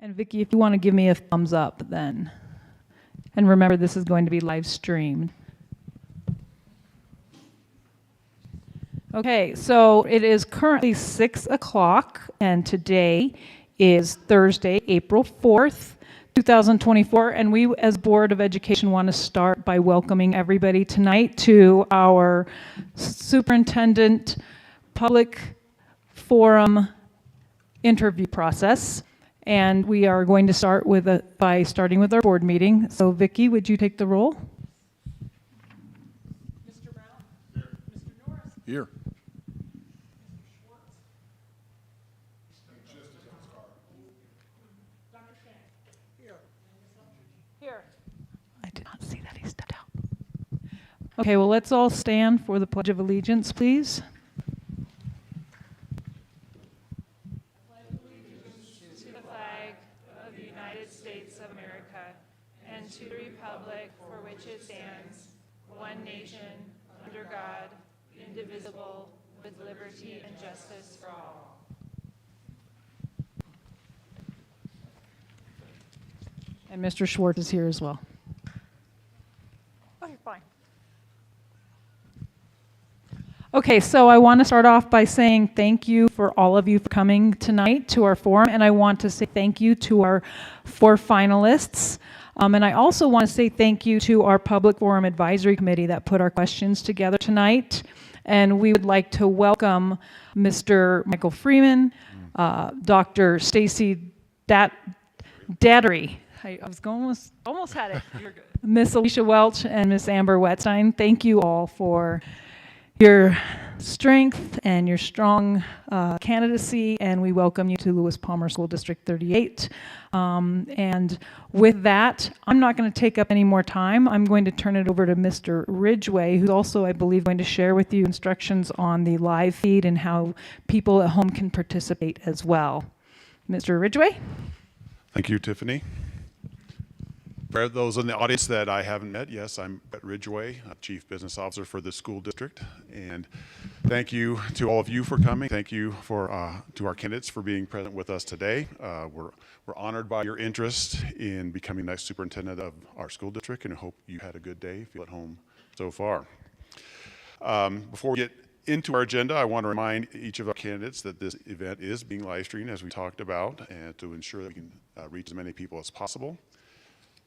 And Vicki, if you want to give me a thumbs up then. And remember, this is going to be live streamed. Okay, so it is currently 6 o'clock, and today is Thursday, April 4th, 2024, and we as Board of Education want to start by welcoming everybody tonight to our Superintendent Public Forum interview process. And we are going to start by starting with our board meeting. So Vicki, would you take the roll? Mr. Brown? Here. Mr. Norris? Here. Here. I did not see that he stepped out. Okay, well, let's all stand for the Pledge of Allegiance, please. I pledge allegiance to the flag of the United States of America and to the republic for which it stands, one nation, under God, indivisible, with liberty and justice for all. And Mr. Schwartz is here as well. Oh, you're fine. Okay, so I want to start off by saying thank you for all of you for coming tonight to our forum, and I want to say thank you to our 4 finalists. And I also want to say thank you to our Public Forum Advisory Committee that put our questions together tonight. And we would like to welcome Mr. Michael Freeman, Dr. Stacy Dattery. I was almost had it. You're good. Miss Alicia Welch and Miss Amber Wetstein, thank you all for your strength and your strong candidacy, and we welcome you to Lewis Palmer School District 38. And with that, I'm not going to take up any more time. I'm going to turn it over to Mr. Ridgway, who's also, I believe, going to share with you instructions on the live feed and how people at home can participate as well. Mr. Ridgway? Thank you, Tiffany. For those in the audience that I haven't met, yes, I'm Brett Ridgway, Chief Business Officer for the school district. And thank you to all of you for coming. Thank you to our candidates for being present with us today. We're honored by your interest in becoming the next superintendent of our school district, and I hope you had a good day, feel at home so far. Before we get into our agenda, I want to remind each of our candidates that this event is being live streamed, as we talked about, and to ensure that we can reach as many people as possible.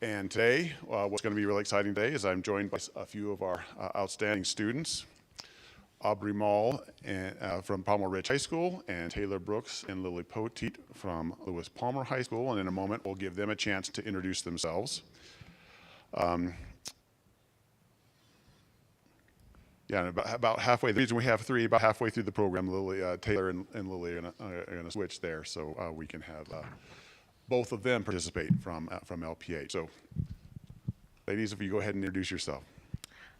And today, what's going to be a really exciting day is I'm joined by a few of our outstanding students, Aubrey Mall from Palmer Ridge High School, and Taylor Brooks and Lily Poteet from Lewis Palmer High School. And in a moment, we'll give them a chance to introduce themselves. Yeah, about halfway, the reason we have 3, about halfway through the program, Taylor and Lily are going to switch there, so we can have both of them participate from LPA. So, ladies, if you go ahead and introduce yourself.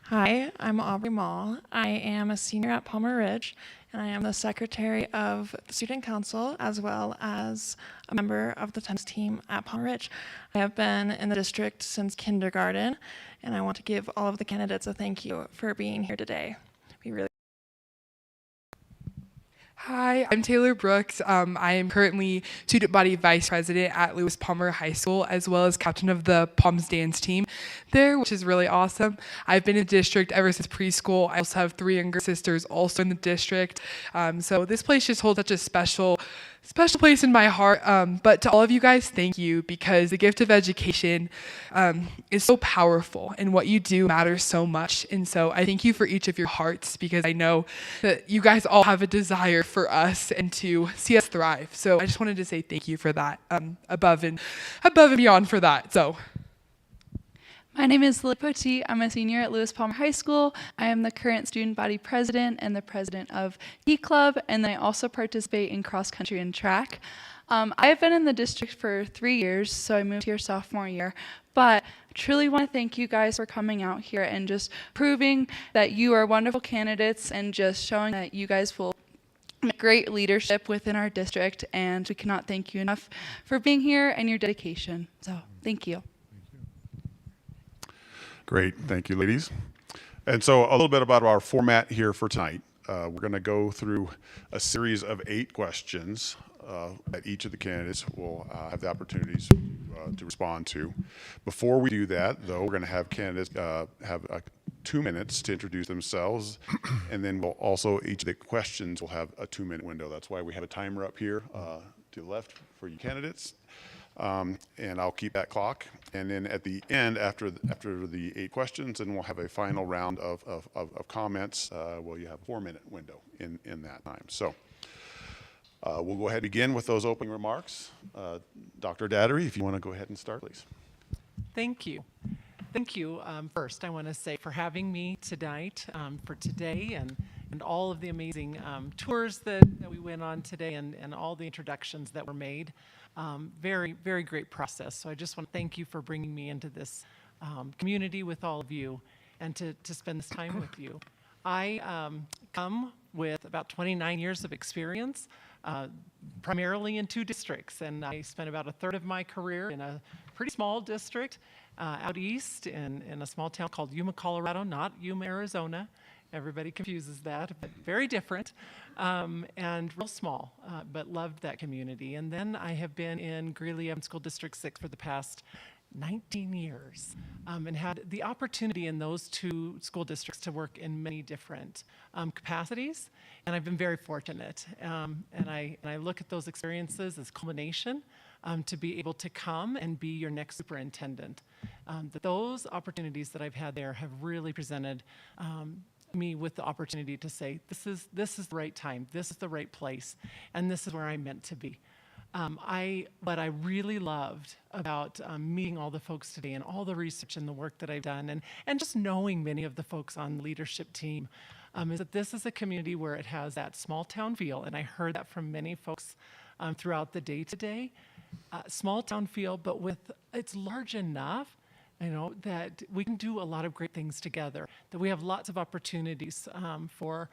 Hi, I'm Aubrey Mall. I am a senior at Palmer Ridge, and I am the secretary of the student council as well as a member of the tennis team at Palmer Ridge. I have been in the district since kindergarten, and I want to give all of the candidates a thank you for being here today. We really Hi, I'm Taylor Brooks. I am currently student body vice president at Lewis Palmer High School, as well as captain of the Palms dance team there, which is really awesome. I've been in the district ever since preschool. I also have 3 younger sisters also in the district. So this place just holds such a special place in my heart. But to all of you guys, thank you, because the gift of education is so powerful, and what you do matters so much. And so I thank you for each of your hearts, because I know that you guys all have a desire for us and to see us thrive. So I just wanted to say thank you for that, above and beyond for that. So. My name is Lily Poteet. I'm a senior at Lewis Palmer High School. I am the current student body president and the president of Key Club, and then I also participate in cross country and track. I have been in the district for 3 years, so I moved here sophomore year, but I truly want to thank you guys for coming out here and just proving that you are wonderful candidates and just showing that you guys will make great leadership within our district, and we cannot thank you enough for being here and your dedication. So thank you. Great, thank you, ladies. And so a little bit about our format here for tonight. we're going to go through a series of 8 questions that each of the candidates will have the opportunities to respond to. Before we do that, though, we're going to have candidates have 2 minutes to introduce themselves, and then we'll also, each of the questions will have a 2-minute window. That's why we have a timer up here to the left for you candidates. And I'll keep that clock. And then at the end, after the 8 questions, then we'll have a final round of comments. Well, you have a 4-minute window in that time. So we'll go ahead and begin with those opening remarks. Dr. Dattery, if you want to go ahead and start, please. Thank you. Thank you. First, I want to say for having me tonight, for today, and all of the amazing tours that we went on today, and all the introductions that were made. Very, very great process. So I just want to thank you for bringing me into this community with all of you, and to spend this time with you. I come with about 29 years of experience, primarily in 2 districts, and I spent about a third of my career in a pretty small district out east in a small town called Yuma, Colorado, not Yuma, Arizona. Everybody confuses that, but very different, and real small, but loved that community. And then I have been in Greeley School District 6 for the past 19 years, and had the opportunity in those 2 school districts to work in many different capacities, and I've been very fortunate. And I look at those experiences as culmination to be able to come and be your next superintendent. Those opportunities that I've had there have really presented me with the opportunity to say, this is the right time, this is the right place, and this is where I'm meant to be. What I really loved about meeting all the folks today, and all the research and the work that I've done, and just knowing many of the folks on the leadership team, is that this is a community where it has that small town feel, and I heard that from many folks throughout the day today. Small town feel, but it's large enough, that we can do a lot of great things together, that we have lots of opportunities for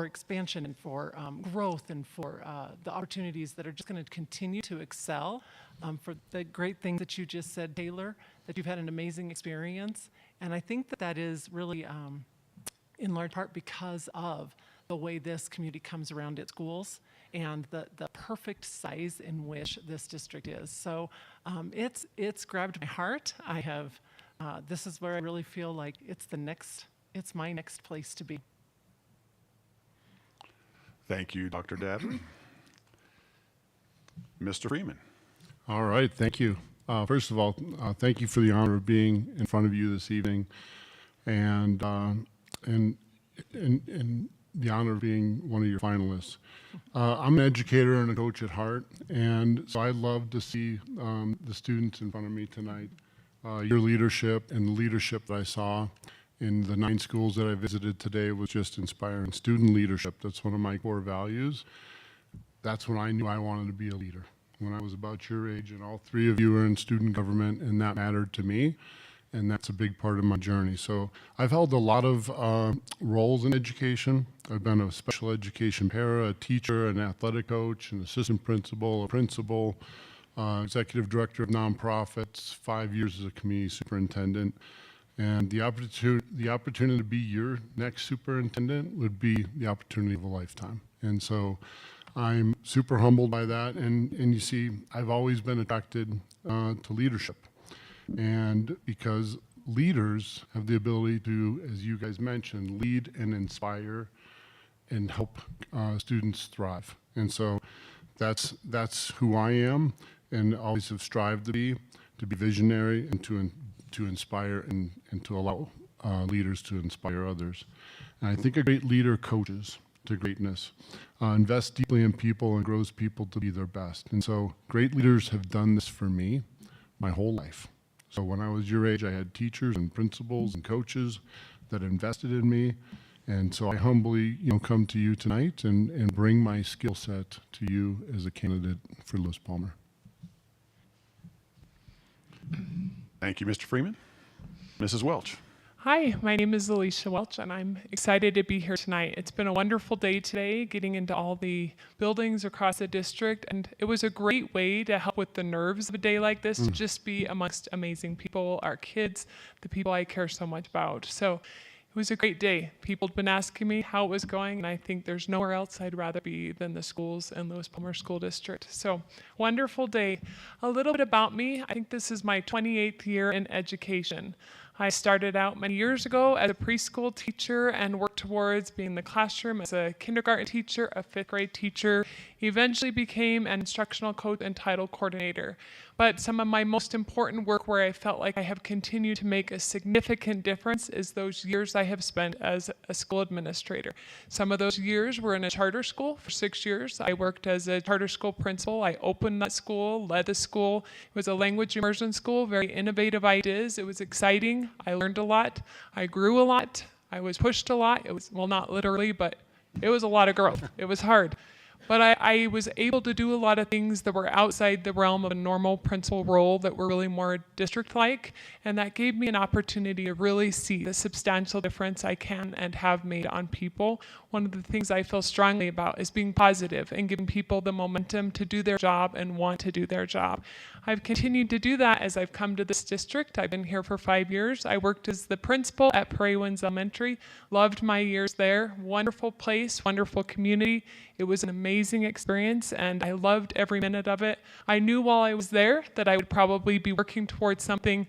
expansion, and for growth, and for the opportunities that are just going to continue to excel, for the great things that you just said, Taylor, that you've had an amazing experience. And I think that is really in large part because of the way this community comes around its schools, and the perfect size in which this district is. So it's grabbed my heart. I have, this is where I really feel like it's my next place to be. Thank you, Dr. Dattery. Mr. Freeman. All right, thank you. First of all, thank you for the honor of being in front of you this evening, and the honor of being one of your finalists. I'm an educator and a coach at heart, and so I love to see the students in front of me tonight. Your leadership and the leadership that I saw in the 9 schools that I visited today was just inspiring. Student leadership, that's one of my core values. That's when I knew I wanted to be a leader. When I was about your age, and all 3 of you are in student government, and that mattered to me. And that's a big part of my journey. So I've held a lot of roles in education. I've been a special education para, a teacher, an athletic coach, an assistant principal, a principal, executive director of nonprofits, 5 years as a community superintendent. And the opportunity to be your next superintendent would be the opportunity of a lifetime. And so I'm super humbled by that. And you see, I've always been attracted to leadership. And because leaders have the ability to, as you guys mentioned, lead and inspire and help students thrive. And so that's who I am, and always have strived to be visionary, and to inspire, and to allow leaders to inspire others. And I think a great leader coaches to greatness, invests deeply in people, and grows people to be their best. And so great leaders have done this for me my whole life. So when I was your age, I had teachers and principals and coaches that invested in me. And so I humbly, come to you tonight and bring my skill set to you as a candidate for Lewis Palmer. Thank you, Mr. Freeman. Mrs. Welch. Hi, my name is Alicia Welch, and I'm excited to be here tonight. It's been a wonderful day today, getting into all the buildings across the district, and it was a great way to help with the nerves of a day like this, to just be amongst amazing people, our kids, the people I care so much about. So it was a great day. People had been asking me how it was going, and I think there's nowhere else I'd rather be than the schools in Lewis Palmer School District. So, wonderful day. A little bit about me. I think this is my 28th year in education. I started out many years ago as a preschool teacher and worked towards being in the classroom as a kindergarten teacher, a 5th grade teacher, eventually became an instructional coach and title coordinator. But some of my most important work where I felt like I have continued to make a significant difference is those years I have spent as a school administrator. Some of those years were in a charter school for 6 years. I worked as a charter school principal. I opened that school, led the school. It was a language immersion school, very innovative ideas. It was exciting. I learned a lot. I grew a lot. I was pushed a lot. It was, well, not literally, but it was a lot of growth. It was hard. But I was able to do a lot of things that were outside the realm of a normal principal role that were really more district-like, and that gave me an opportunity to really see the substantial difference I can and have made on people. One of the things I feel strongly about is being positive and giving people the momentum to do their job and want to do their job. I've continued to do that as I've come to this district. I've been here for 5 years. I worked as the principal at Prairie Winds Elementary. Loved my years there. Wonderful place, wonderful community. It was an amazing experience, and I loved every minute of it. I knew while I was there that I would probably be working towards something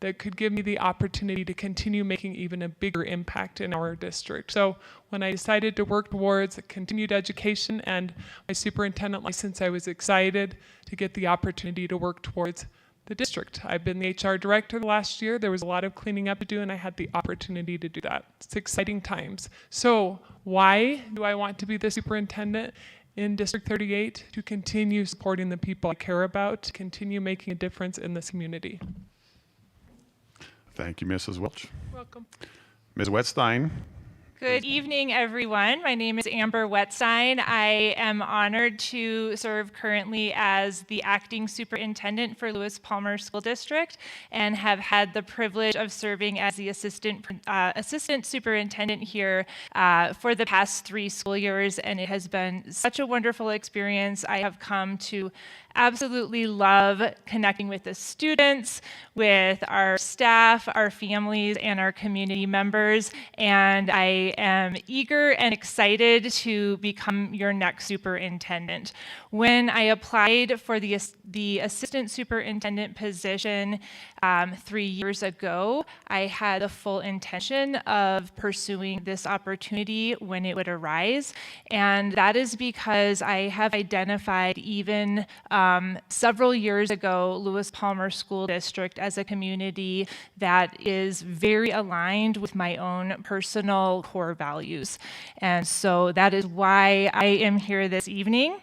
that could give me the opportunity to continue making even a bigger impact in our district. So when I decided to work towards continued education and my superintendent license, I was excited to get the opportunity to work towards the district. I've been the HR director the last year. There was a lot of cleaning up to do, and I had the opportunity to do that. It's exciting times. So why do I want to be the superintendent in District 38? To continue supporting the people I care about, to continue making a difference in this community. Thank you, Mrs. Welch. Welcome. Ms. Wetstein. Good evening, everyone. My name is Amber Wetstein. I am honored to serve currently as the acting superintendent for Lewis Palmer School District and have had the privilege of serving as the assistant superintendent here for the past 3 school years, and it has been such a wonderful experience. I have come to absolutely love connecting with the students, with our staff, our families, and our community members, and I am eager and excited to become your next superintendent. When I applied for the assistant superintendent position 3 years ago, I had a full intention of pursuing this opportunity when it would arise, and that is because I have identified even several years ago Lewis Palmer School District as a community that is very aligned with my own personal core values. And so that is why I am here this evening.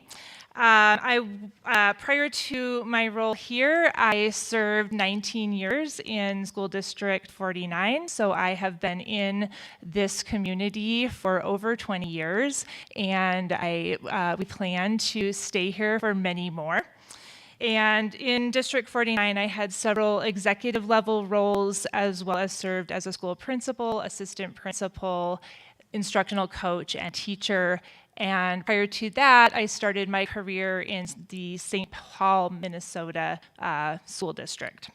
Prior to my role here, I served 19 years in School District 49, so I have been in this community for over 20 years, and we plan to stay here for many more. And in District 49, I had several executive level roles, as well as served as a school principal, assistant principal, instructional coach, and teacher. And prior to that, I started my career in the St. Paul, Minnesota school district.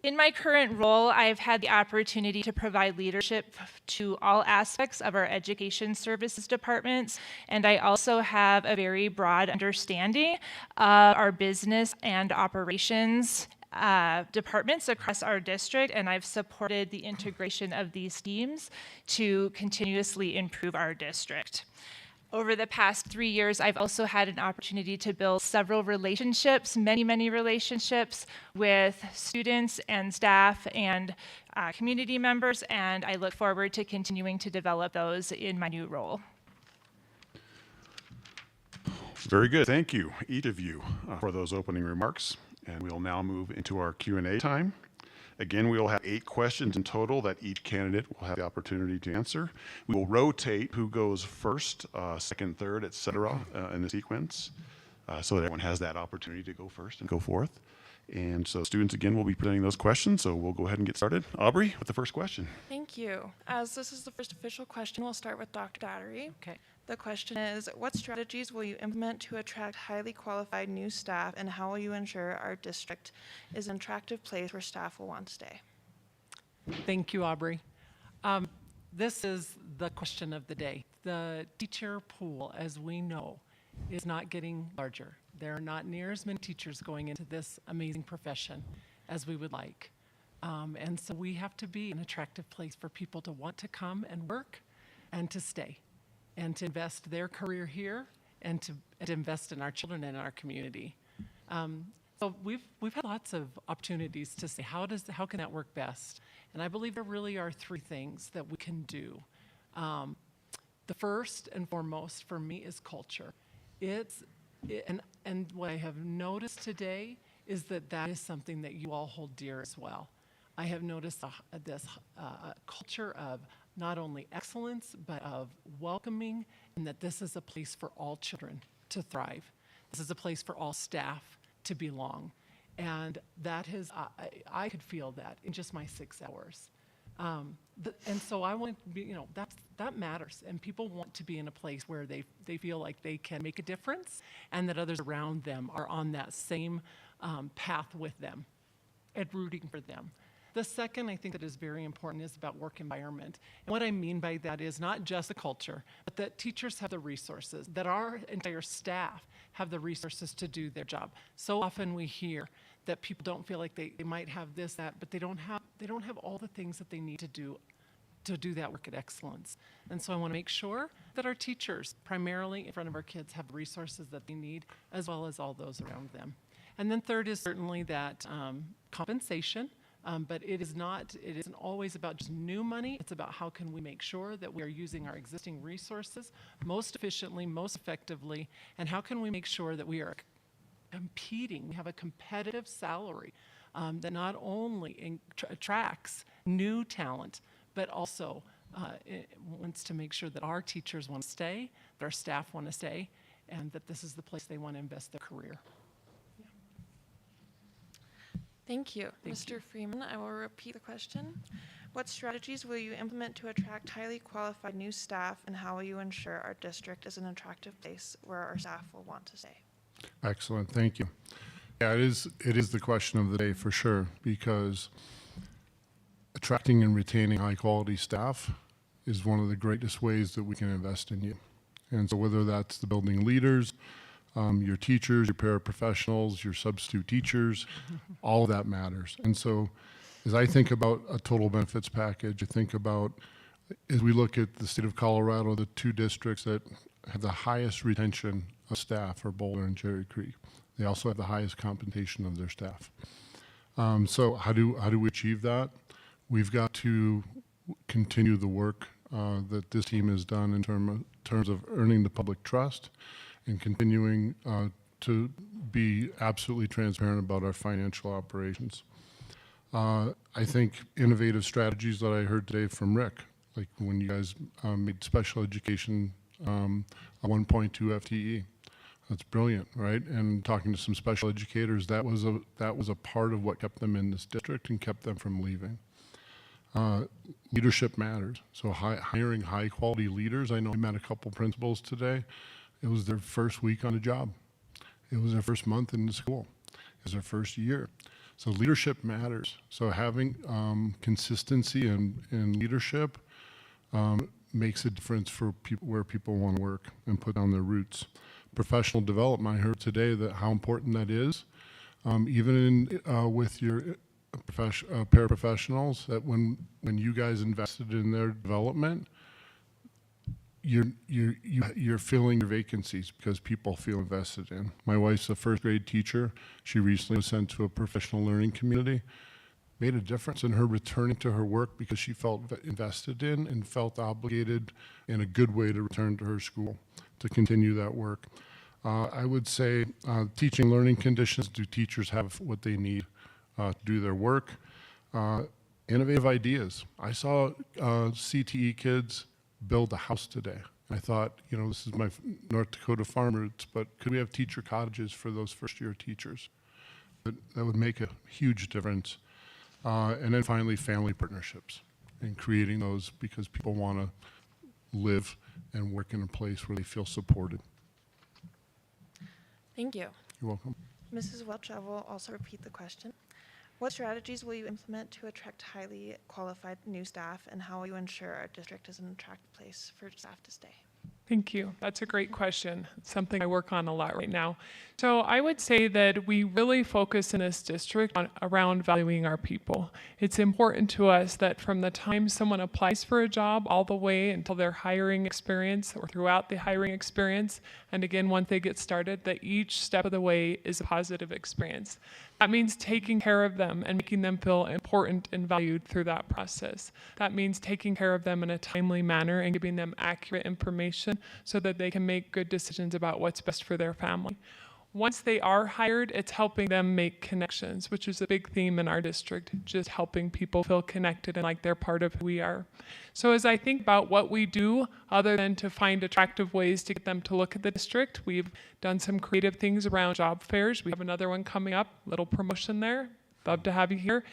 In my current role, I've had the opportunity to provide leadership to all aspects of our education services departments, and I also have a very broad understanding of our business and operations departments across our district, and I've supported the integration of these teams to continuously improve our district. Over the past 3 years, I've also had an opportunity to build several relationships, many relationships with students and staff and community members, and I look forward to continuing to develop those in my new role. Very good. Thank you, each of you, for those opening remarks. And we'll now move into our Q&A time. Again, we will have 8 questions in total that each candidate will have the opportunity to answer. We will rotate who goes first, second, third, et cetera, in the sequence, so that everyone has that opportunity to go first and go forth. And so students, again, will be presenting those questions, so we'll go ahead and get started. Aubrey, with the first question. Thank you. As this is the first official question, we'll start with Dr. Daugherty. Okay. The question is, what strategies will you implement to attract highly qualified new staff, and how will you ensure our district is an attractive place where staff will want to stay? Thank you, Aubrey. This is the question of the day. The teacher pool, as we know, is not getting larger. There are not near as many teachers going into this amazing profession as we would like. And so we have to be an attractive place for people to want to come and work and to stay and to invest their career here and to invest in our children and our community. So we've had lots of opportunities to say, how can that work best? And I believe there really are three things that we can do. The first and foremost for me is culture. And what I have noticed today is that is something that you all hold dear as well. I have noticed this culture of not only excellence, but of welcoming, and that this is a place for all children to thrive. This is a place for all staff to belong. And that has, I could feel that in just my 6 hours. And so I want to be, that matters. And people want to be in a place where they feel like they can make a difference and that others around them are on that same path with them and rooting for them. The second, I think, that is very important is about work environment. And what I mean by that is not just the culture, but that teachers have the resources, that our entire staff have the resources to do their job. So often we hear that people don't feel like they might have this, that, but they don't have all the things that they need to do that work at excellence. And so I want to make sure that our teachers, primarily in front of our kids, have the resources that they need, as well as all those around them. And then third is certainly that compensation. But it isn't always about just new money. It's about how can we make sure that we are using our existing resources most efficiently, most effectively, and how can we make sure that we are competing, we have a competitive salary that not only attracts new talent, but also wants to make sure that our teachers want to stay, that our staff want to stay, and that this is the place they want to invest their career. Thank you. Mr. Freeman, I will repeat the question. What strategies will you implement to attract highly qualified new staff, and how will you ensure our district is an attractive place where our staff will want to stay? Excellent, thank you. Yeah, it is the question of the day for sure, because attracting and retaining high quality staff is one of the greatest ways that we can invest in you. And so whether that's the building leaders, your teachers, your paraprofessionals, your substitute teachers, all of that matters. And so as I think about a total benefits package, I think about, as we look at the state of Colorado, the two districts that have the highest retention of staff are Boulder and Cherry Creek. They also have the highest compensation of their staff. So how do we achieve that? We've got to continue the work that this team has done in terms of earning the public trust and continuing to be absolutely transparent about our financial operations. I think innovative strategies that I heard today from Rick, like when you guys made special education a 1.2 FTE, that's brilliant, right? And talking to some special educators, that was a part of what kept them in this district and kept them from leaving. Leadership matters. So hiring high quality leaders. I know I met a couple principals today. It was their first week on the job. It was their first month in the school. It was their first year. So leadership matters. So having consistency in leadership makes a difference for where people want to work and put down their roots. Professional development, I heard today that how important that is. Even with your paraprofessionals, that when you guys invested in their development, you're filling your vacancies because people feel invested in. My wife's a first grade teacher. She recently was sent to a professional learning community. Made a difference in her returning to her work because she felt invested in and felt obligated in a good way to return to her school to continue that work. I would say teaching learning conditions. Do teachers have what they need to do their work? Innovative ideas. I saw CTE kids build a house today. I thought, this is my North Dakota farm roots, but could we have teacher cottages for those first year teachers? That would make a huge difference. And then finally, family partnerships and creating those because people want to live and work in a place where they feel supported. Thank you. You're welcome. Mrs. Welch, I will also repeat the question. What strategies will you implement to attract highly qualified new staff, and how will you ensure our district is an attractive place for staff to stay? Thank you. That's a great question. It's something I work on a lot right now. So I would say that we really focus in this district around valuing our people. It's important to us that from the time someone applies for a job all the way until their hiring experience or throughout the hiring experience, and again, once they get started, that each step of the way is a positive experience. That means taking care of them and making them feel important and valued through that process. That means taking care of them in a timely manner and giving them accurate information so that they can make good decisions about what's best for their family. Once they are hired, it's helping them make connections, which is a big theme in our district, just helping people feel connected and like they're part of who we are. So as I think about what we do, other than to find attractive ways to get them to look at the district, we've done some creative things around job fairs. We have another one coming up, little promotion there. Love to have you here.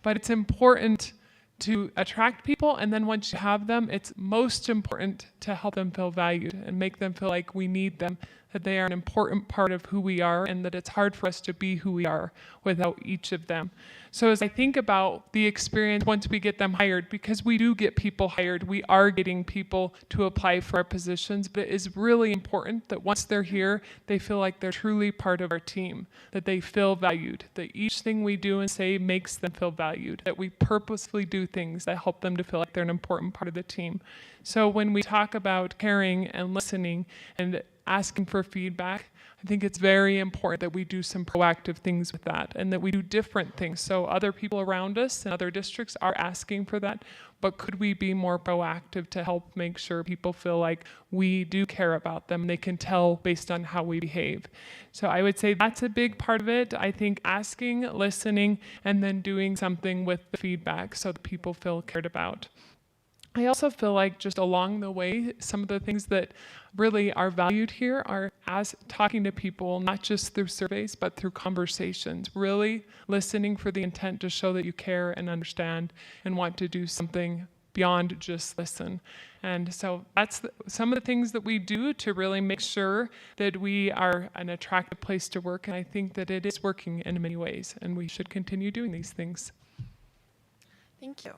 But it's important to attract people, and then once you have them, it's most important to help them feel valued and make them feel like we need them, that they are an important part of who we are, and that it's hard for us to be who we are without each of them. So as I think about the experience once we get them hired, because we do get people hired, we are getting people to apply for our positions, but it is really important that once they're here, they feel like they're truly part of our team, that they feel valued, that each thing we do and say makes them feel valued, that we purposefully do things that help them to feel like they're an important part of the team. So when we talk about caring and listening and asking for feedback, I think it's very important that we do some proactive things with that and that we do different things. So other people around us in other districts are asking for that, but could we be more proactive to help make sure people feel like we do care about them and they can tell based on how we behave? So I would say that's a big part of it. I think asking, listening, and then doing something with the feedback so that people feel cared about. I also feel like just along the way, some of the things that really are valued here are as talking to people, not just through surveys, but through conversations, really listening for the intent to show that you care and understand and want to do something beyond just listen. And so that's some of the things that we do to really make sure that we are an attractive place to work. And I think that it is working in many ways, and we should continue doing these things. Thank you.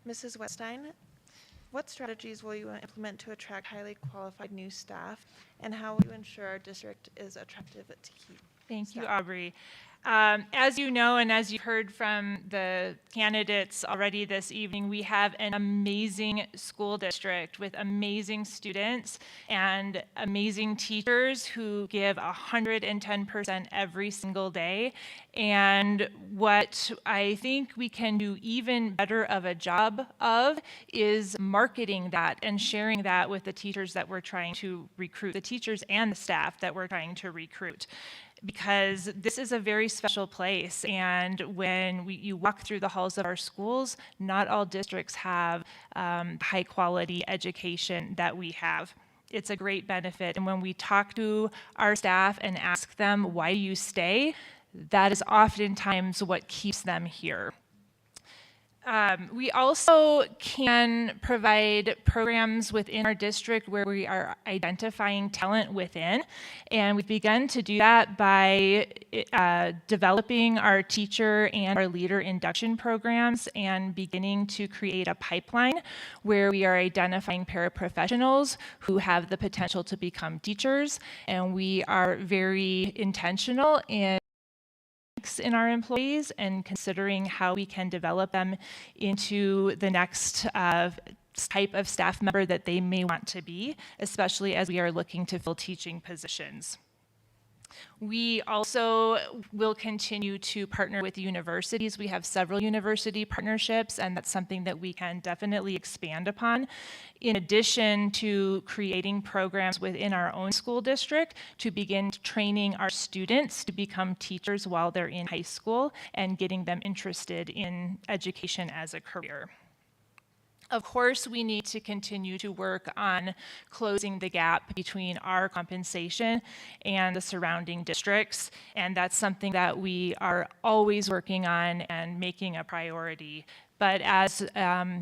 Mrs. Wetstein, what strategies will you implement to attract highly qualified new staff, and how will you ensure our district is attractive to keep? Thank you, staff? Aubrey. As you know, and as you heard from the candidates already this evening, we have an amazing school district with amazing students and amazing teachers who give 110% every single day. And what I think we can do even better of a job of is marketing that and sharing that with the teachers that we're trying to recruit, the teachers and the staff that we're trying to recruit. Because this is a very special place, and when you walk through the halls of our schools, not all districts have high quality education that we have. It's a great benefit, and when we talk to our staff and ask them, why do you stay? That is oftentimes what keeps them here. We also can provide programs within our district where we are identifying talent within, and we've begun to do that by developing our teacher and our leader induction programs and beginning to create a pipeline where we are identifying paraprofessionals who have the potential to become teachers, and we are very intentional in our employees and considering how we can develop them into the next type of staff member that they may want to be, especially as we are looking to fill teaching positions. We also will continue to partner with universities. We have several university partnerships, and that's something that we can definitely expand upon, in addition to creating programs within our own school district to begin training our students to become teachers while they're in high school and getting them interested in education as a career. Of course, we need to continue to work on closing the gap between our compensation and the surrounding districts, and that's something that we are always working on and making a priority. But as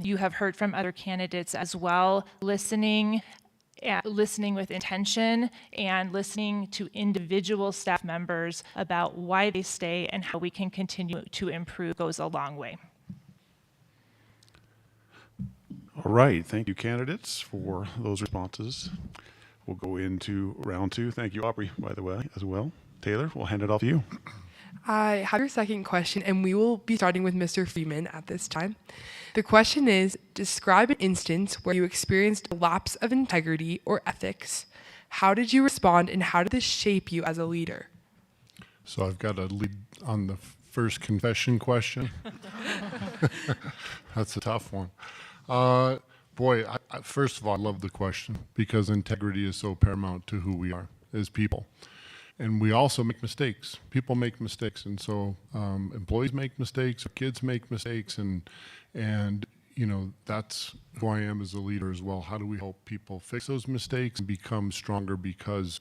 you have heard from other candidates as well, listening listening with intention and listening to individual staff members about why they stay and how we can continue to improve goes a long way. All right, thank you, candidates, for those responses. We'll go into round two. Thank you, Aubrey, by the way, as well. Taylor, we'll hand it off to you. I have your second question, and we will be starting with Mr. Freeman at this time. The question is, describe an instance where you experienced a lapse of integrity or ethics. How did you respond, and how did this shape you as a leader? So I've got to lead on the first confession question. That's a tough one. Boy, first of all, I love the question because integrity is so paramount to who we are as people. And we also make mistakes. People make mistakes, and so employees make mistakes, kids make mistakes, and you know, that's who I am as a leader as well. How do we help people fix those mistakes and become stronger because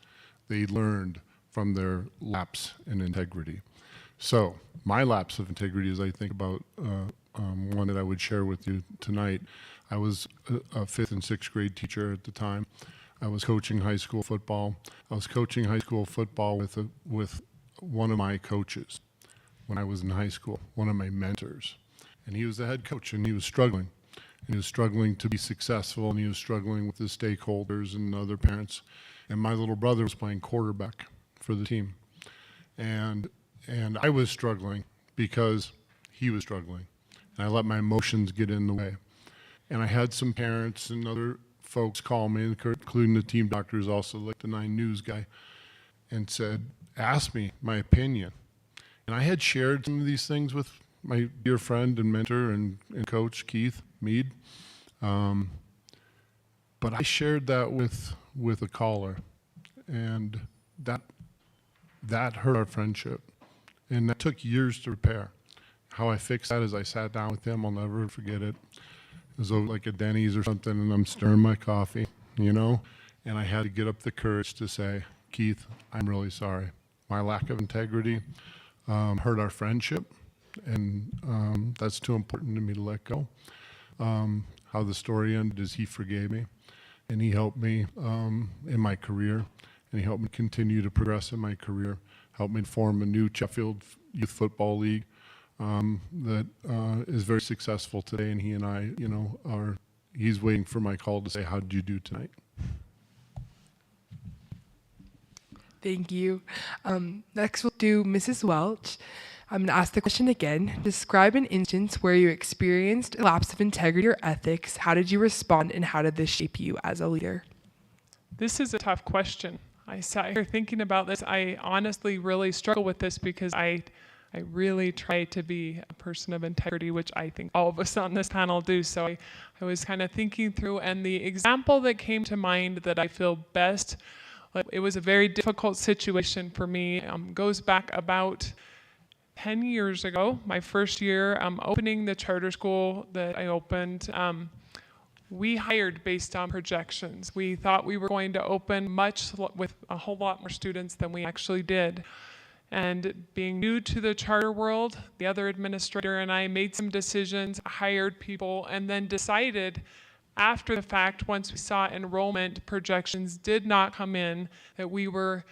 they learned from their lapse in integrity? So my lapse of integrity, as I think about one that I would share with you tonight, I was a fifth and sixth grade teacher at the time. I was coaching high school football. I was coaching high school football with one of my coaches when I was in high school, one of my mentors. And he was the head coach, and he was struggling. And he was struggling to be successful, and he was struggling with his stakeholders and other parents. And my little brother was playing quarterback for the team. And I was struggling because he was struggling. And I let my emotions get in the way. And I had some parents and other folks call me, including the team doctors, also like the 9 News guy, and said, ask me my opinion. And I had shared some of these things with my dear friend and mentor and coach, Keith Mead. But I shared that with a caller, and that hurt our friendship. And that took years to repair. How I fixed that is I sat down with him, I'll never forget it. It was like a Denny's or something, and I'm stirring my coffee, you know? And I had to get up the courage to say, Keith, I'm really sorry. My lack of integrity hurt our friendship, and that's too important to me to let go. How the story ended is he forgave me, and he helped me in my career, and he helped me continue to progress in my career, helped me form a new Sheffield Youth Football League that is very successful today, and he and I, you know, he's waiting for my call to say, how did you do tonight? Thank you. Next we'll do Mrs. Welch. I'm going to ask the question again. Describe an instance where you experienced a lapse of integrity or ethics. How did you respond, and how did this shape you as a leader? This is a tough question. I sat here thinking about this. I honestly really struggle with this because I really try to be a person of integrity, which I think all of us on this panel do. So I was kind of thinking through, and the example that came to mind that I feel best, it was a very difficult situation for me, goes back about 10 years ago, my first year opening the charter school that I opened. We hired based on projections. We thought we were going to open with a whole lot more students than we actually did. And being new to the charter world, the other administrator and I made some decisions, hired people, and then decided after the fact, once we saw enrollment projections did not come in, that we were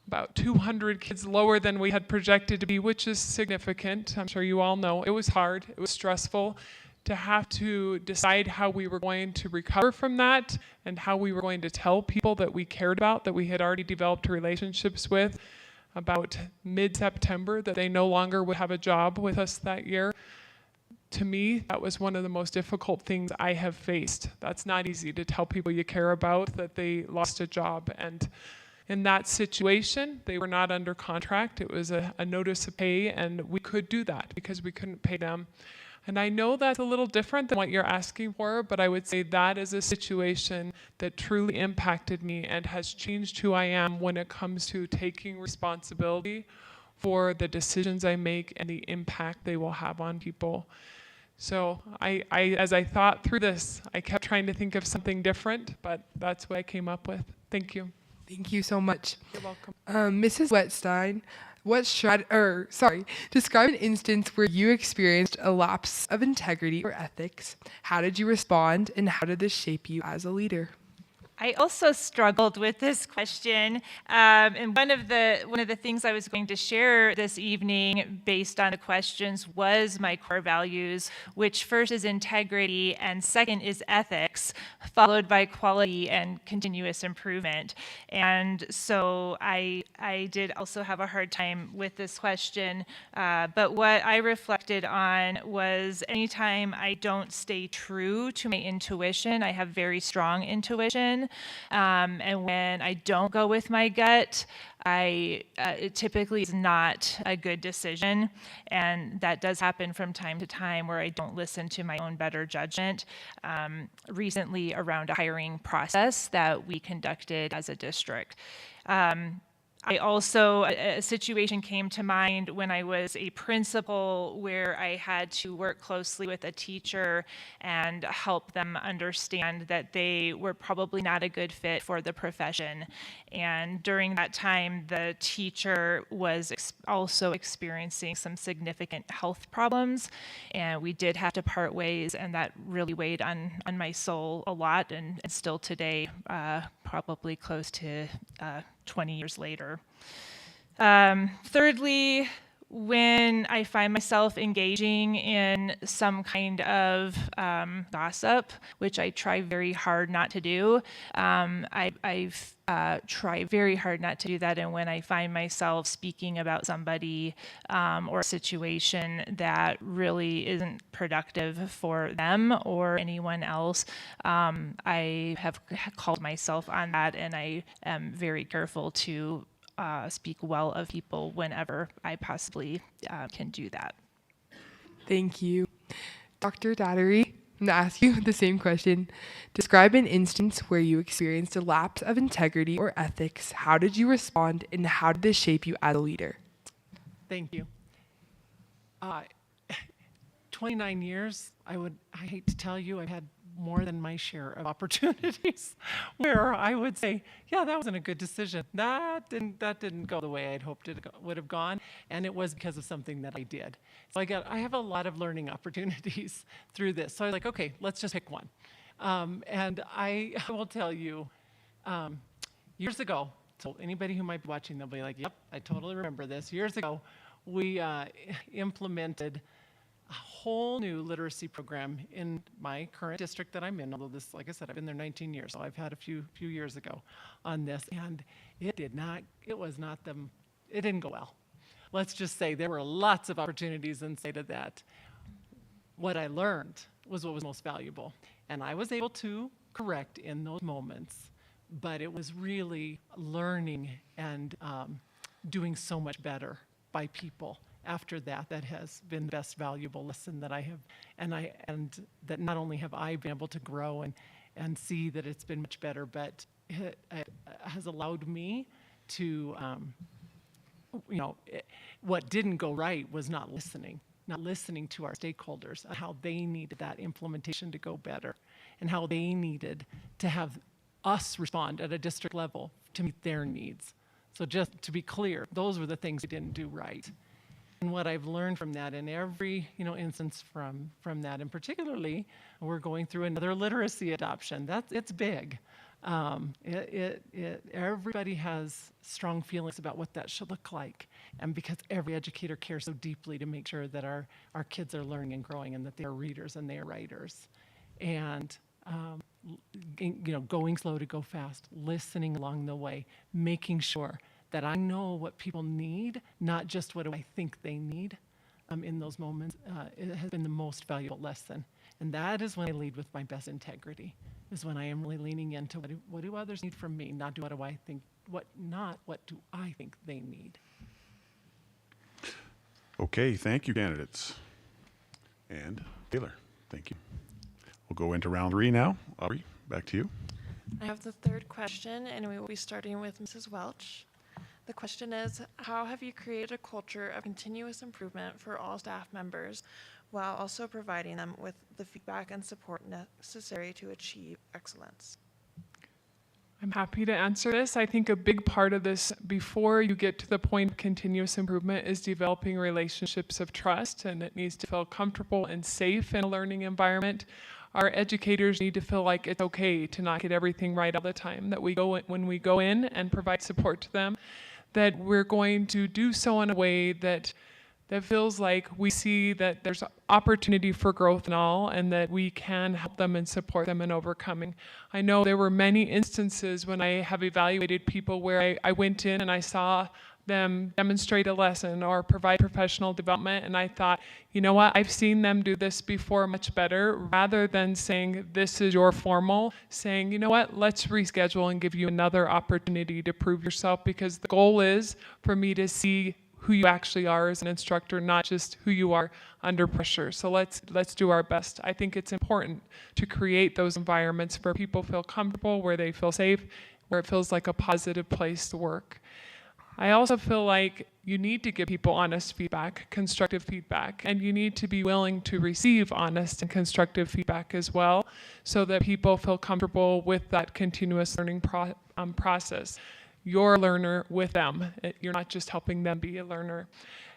about 200 kids lower than we had projected to be, which is significant. I'm sure you all know. It was hard. It was stressful to have to decide how we were going to recover from that and how we were going to tell people that we cared about, that we had already developed relationships with, about mid-September, that they no longer would have a job with us that year. To me, that was one of the most difficult things I have faced. That's not easy to tell people you care about that they lost a job. And in that situation, they were not under contract. It was a notice of pay, and we could do that because we couldn't pay them. And I know that's a little different than what you're asking for, but I would say that is a situation that truly impacted me and has changed who I am when it comes to taking responsibility for the decisions I make and the impact they will have on people. So as I thought through this, I kept trying to think of something different, but that's what I came up with. Thank you. Thank you so much. You're welcome. Mrs. Wetstein, describe an instance where you experienced a lapse of integrity or ethics. How did you respond, and how did this shape you as a leader? I also struggled with this question, and one of the things I was going to share this evening, based on the questions, was my core values, which first is integrity and second is ethics, followed by quality and continuous improvement. And so I did also have a hard time with this question, but what I reflected on was anytime I don't stay true to my intuition, I have very strong intuition. And when I don't go with my gut, it typically is not a good decision. And that does happen from time to time where I don't listen to my own better judgment. Recently, around a hiring process that we conducted as a district. I also, a situation came to mind when I was a principal where I had to work closely with a teacher and help them understand that they were probably not a good fit for the profession. And during that time, the teacher was also experiencing some significant health problems, and we did have to part ways, and that really weighed on my soul a lot, and still today, probably close to 20 years later. Thirdly, when I find myself engaging in some kind of gossip, which I try very hard not to do, I've tried very hard not to do that. And when I find myself speaking about somebody or a situation that really isn't productive for them or anyone else, I have called myself on that, and I am very careful to speak well of people whenever I possibly can do that. Thank you. Dr. Dattery, I'm going to ask you the same question. Describe an instance where you experienced a lapse of integrity or ethics. How did you respond, and how did this shape you as a leader? Thank you. 29 years, I hate to tell you, I've had more than my share of opportunities where I would say, yeah, that wasn't a good decision. That didn't go the way I'd hoped it would have gone, and it was because of something that I did. So I have a lot of learning opportunities through this. So I was like, okay, let's just pick one. And I will tell you, years ago, so anybody who might be watching, they'll be like, yep, I totally remember this. Years ago, we implemented a whole new literacy program in my current district that I'm in, although this, like I said, I've been there 19 years, so I've had a few years ago on this, and it didn't go well. Let's just say there were lots of opportunities inside of that. What I learned was what was most valuable, and I was able to correct in those moments, but it was really learning and doing so much better by people. After that has been the best valuable lesson that I have, and that not only have I been able to grow and see that it's been much better, but it has allowed me to, what didn't go right was not listening to our stakeholders, and how they needed that implementation to go better, and how they needed to have us respond at a district level to meet their needs. So just to be clear, those were the things we didn't do right. And what I've learned from that in every instance from that, and particularly we're going through another literacy adoption. It's big. Everybody has strong feelings about what that should look like, and because every educator cares so deeply to make sure that our kids are learning and growing, and that they are readers and they are writers, and going slow to go fast, listening along the way, making sure that I know what people need, not just what do I think they need in those moments. It has been the most valuable lesson. And that is when I lead with my best integrity, is when I am really leaning into what do others need from me, not what do I think, what do I think they need. Okay, thank you, candidates. And Taylor, thank you. We'll go into round 3 now. Aubrey, back to you. I have the third question, and we will be starting with Mrs. Welch. The question is, how have you created a culture of continuous improvement for all staff members while also providing them with the feedback and support necessary to achieve excellence? I'm happy to answer this. I think a big part of this, before you get to the point of continuous improvement, is developing relationships of trust, and it needs to feel comfortable and safe in a learning environment. our educators need to feel like it's okay to not get everything right all the time, that when we go in and provide support to them, that we're going to do so in a way that feels like we see that there's opportunity for growth and all, and that we can help them and support them in overcoming. I know there were many instances when I have evaluated people where I went in and I saw them demonstrate a lesson or provide professional development, and I thought, you know what, I've seen them do this before much better, rather than saying this is your formal, saying, you know what, let's reschedule and give you another opportunity to prove yourself, because the goal is for me to see who you actually are as an instructor, not just who you are under pressure. So let's do our best. I think it's important to create those environments where people feel comfortable, where they feel safe, where it feels like a positive place to work. I also feel like you need to give people honest feedback, constructive feedback, and you need to be willing to receive honest and constructive feedback as well, so that people feel comfortable with that continuous learning process. You're a learner with them. You're not just helping them be a learner.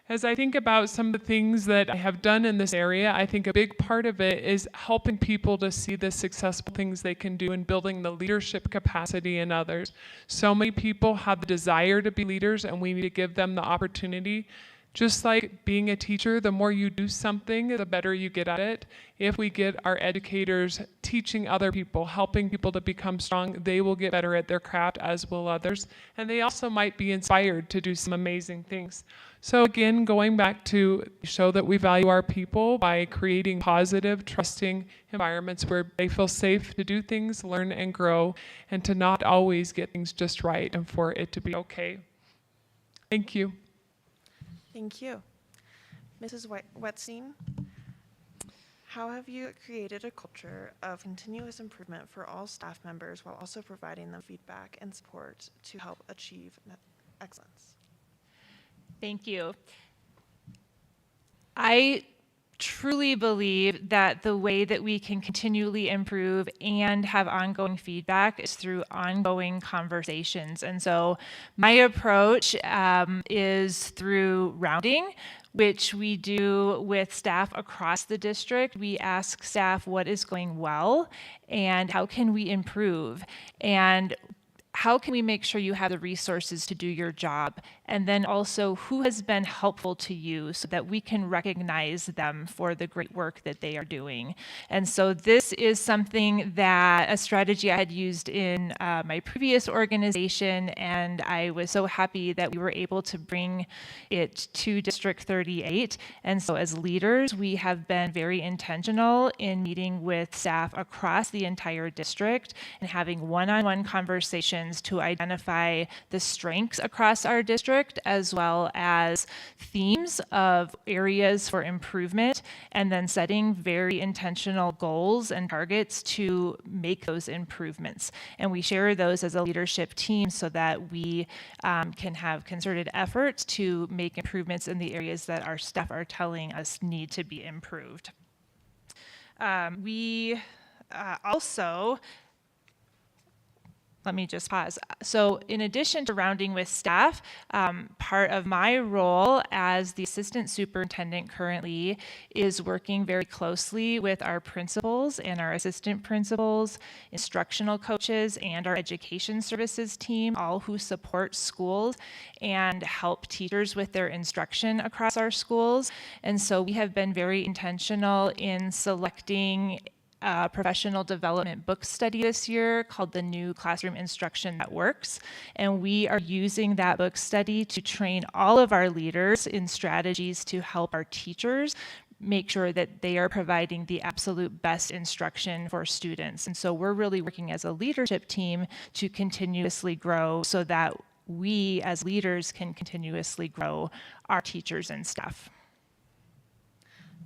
As I think about some of the things that I have done in this area, I think a big part of it is helping people to see the successful things they can do and building the leadership capacity in others. So many people have the desire to be leaders, and we need to give them the opportunity. Just like being a teacher, the more you do something, the better you get at it. If we get our educators teaching other people, helping people to become strong, they will get better at their craft, as will others. And they also might be inspired to do some amazing things. So again, going back to show that we value our people by creating positive, trusting environments where they feel safe to do things, learn and grow, and to not always get things just right, and for it to be okay. Thank you. Thank you. Mrs. Wetstein, how have you created a culture of continuous improvement for all staff members while also providing them feedback and support to help achieve excellence? Thank you. I truly believe that the way that we can continually improve and have ongoing feedback is through ongoing conversations. And so my approach is through rounding, which we do with staff across the district. We ask staff what is going well and how can we improve, and how can we make sure you have the resources to do your job? And then also, who has been helpful to you so that we can recognize them for the great work that they are doing. And so this is something that, a strategy I had used in my previous organization, and I was so happy that we were able to bring it to District 38. And so as leaders, we have been very intentional in meeting with staff across the entire district and having one-on-one conversations to identify the strengths across our district, as well as themes of areas for improvement, and then setting very intentional goals and targets to make those improvements. And we share those as a leadership team so that we can have concerted efforts to make improvements in the areas that our staff are telling us need to be improved. We also, let me just pause. So in addition to rounding with staff, part of my role as the assistant superintendent currently is working very closely with our principals and our assistant principals, instructional coaches, and our education services team, all who support schools and help teachers with their instruction across our schools. And so we have been very intentional in selecting professional development book study this year called The New Classroom Instruction That Works. And we are using that book study to train all of our leaders in strategies to help our teachers make sure that they are providing the absolute best instruction for students. And so we're really working as a leadership team to continuously grow so that we as leaders can continuously grow our teachers and staff.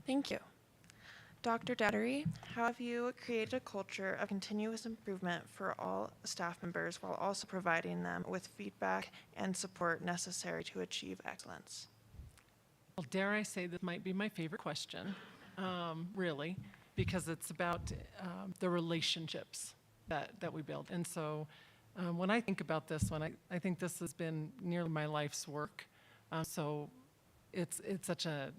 Thank you. Dr. Dettery, how have you created a culture of continuous improvement for all staff members while also providing them with feedback and support necessary to achieve excellence? Well, dare I say this might be my favorite question, really, because it's about the relationships that we build. And so when I think about this one, I think this has been nearly my life's work. So it's such an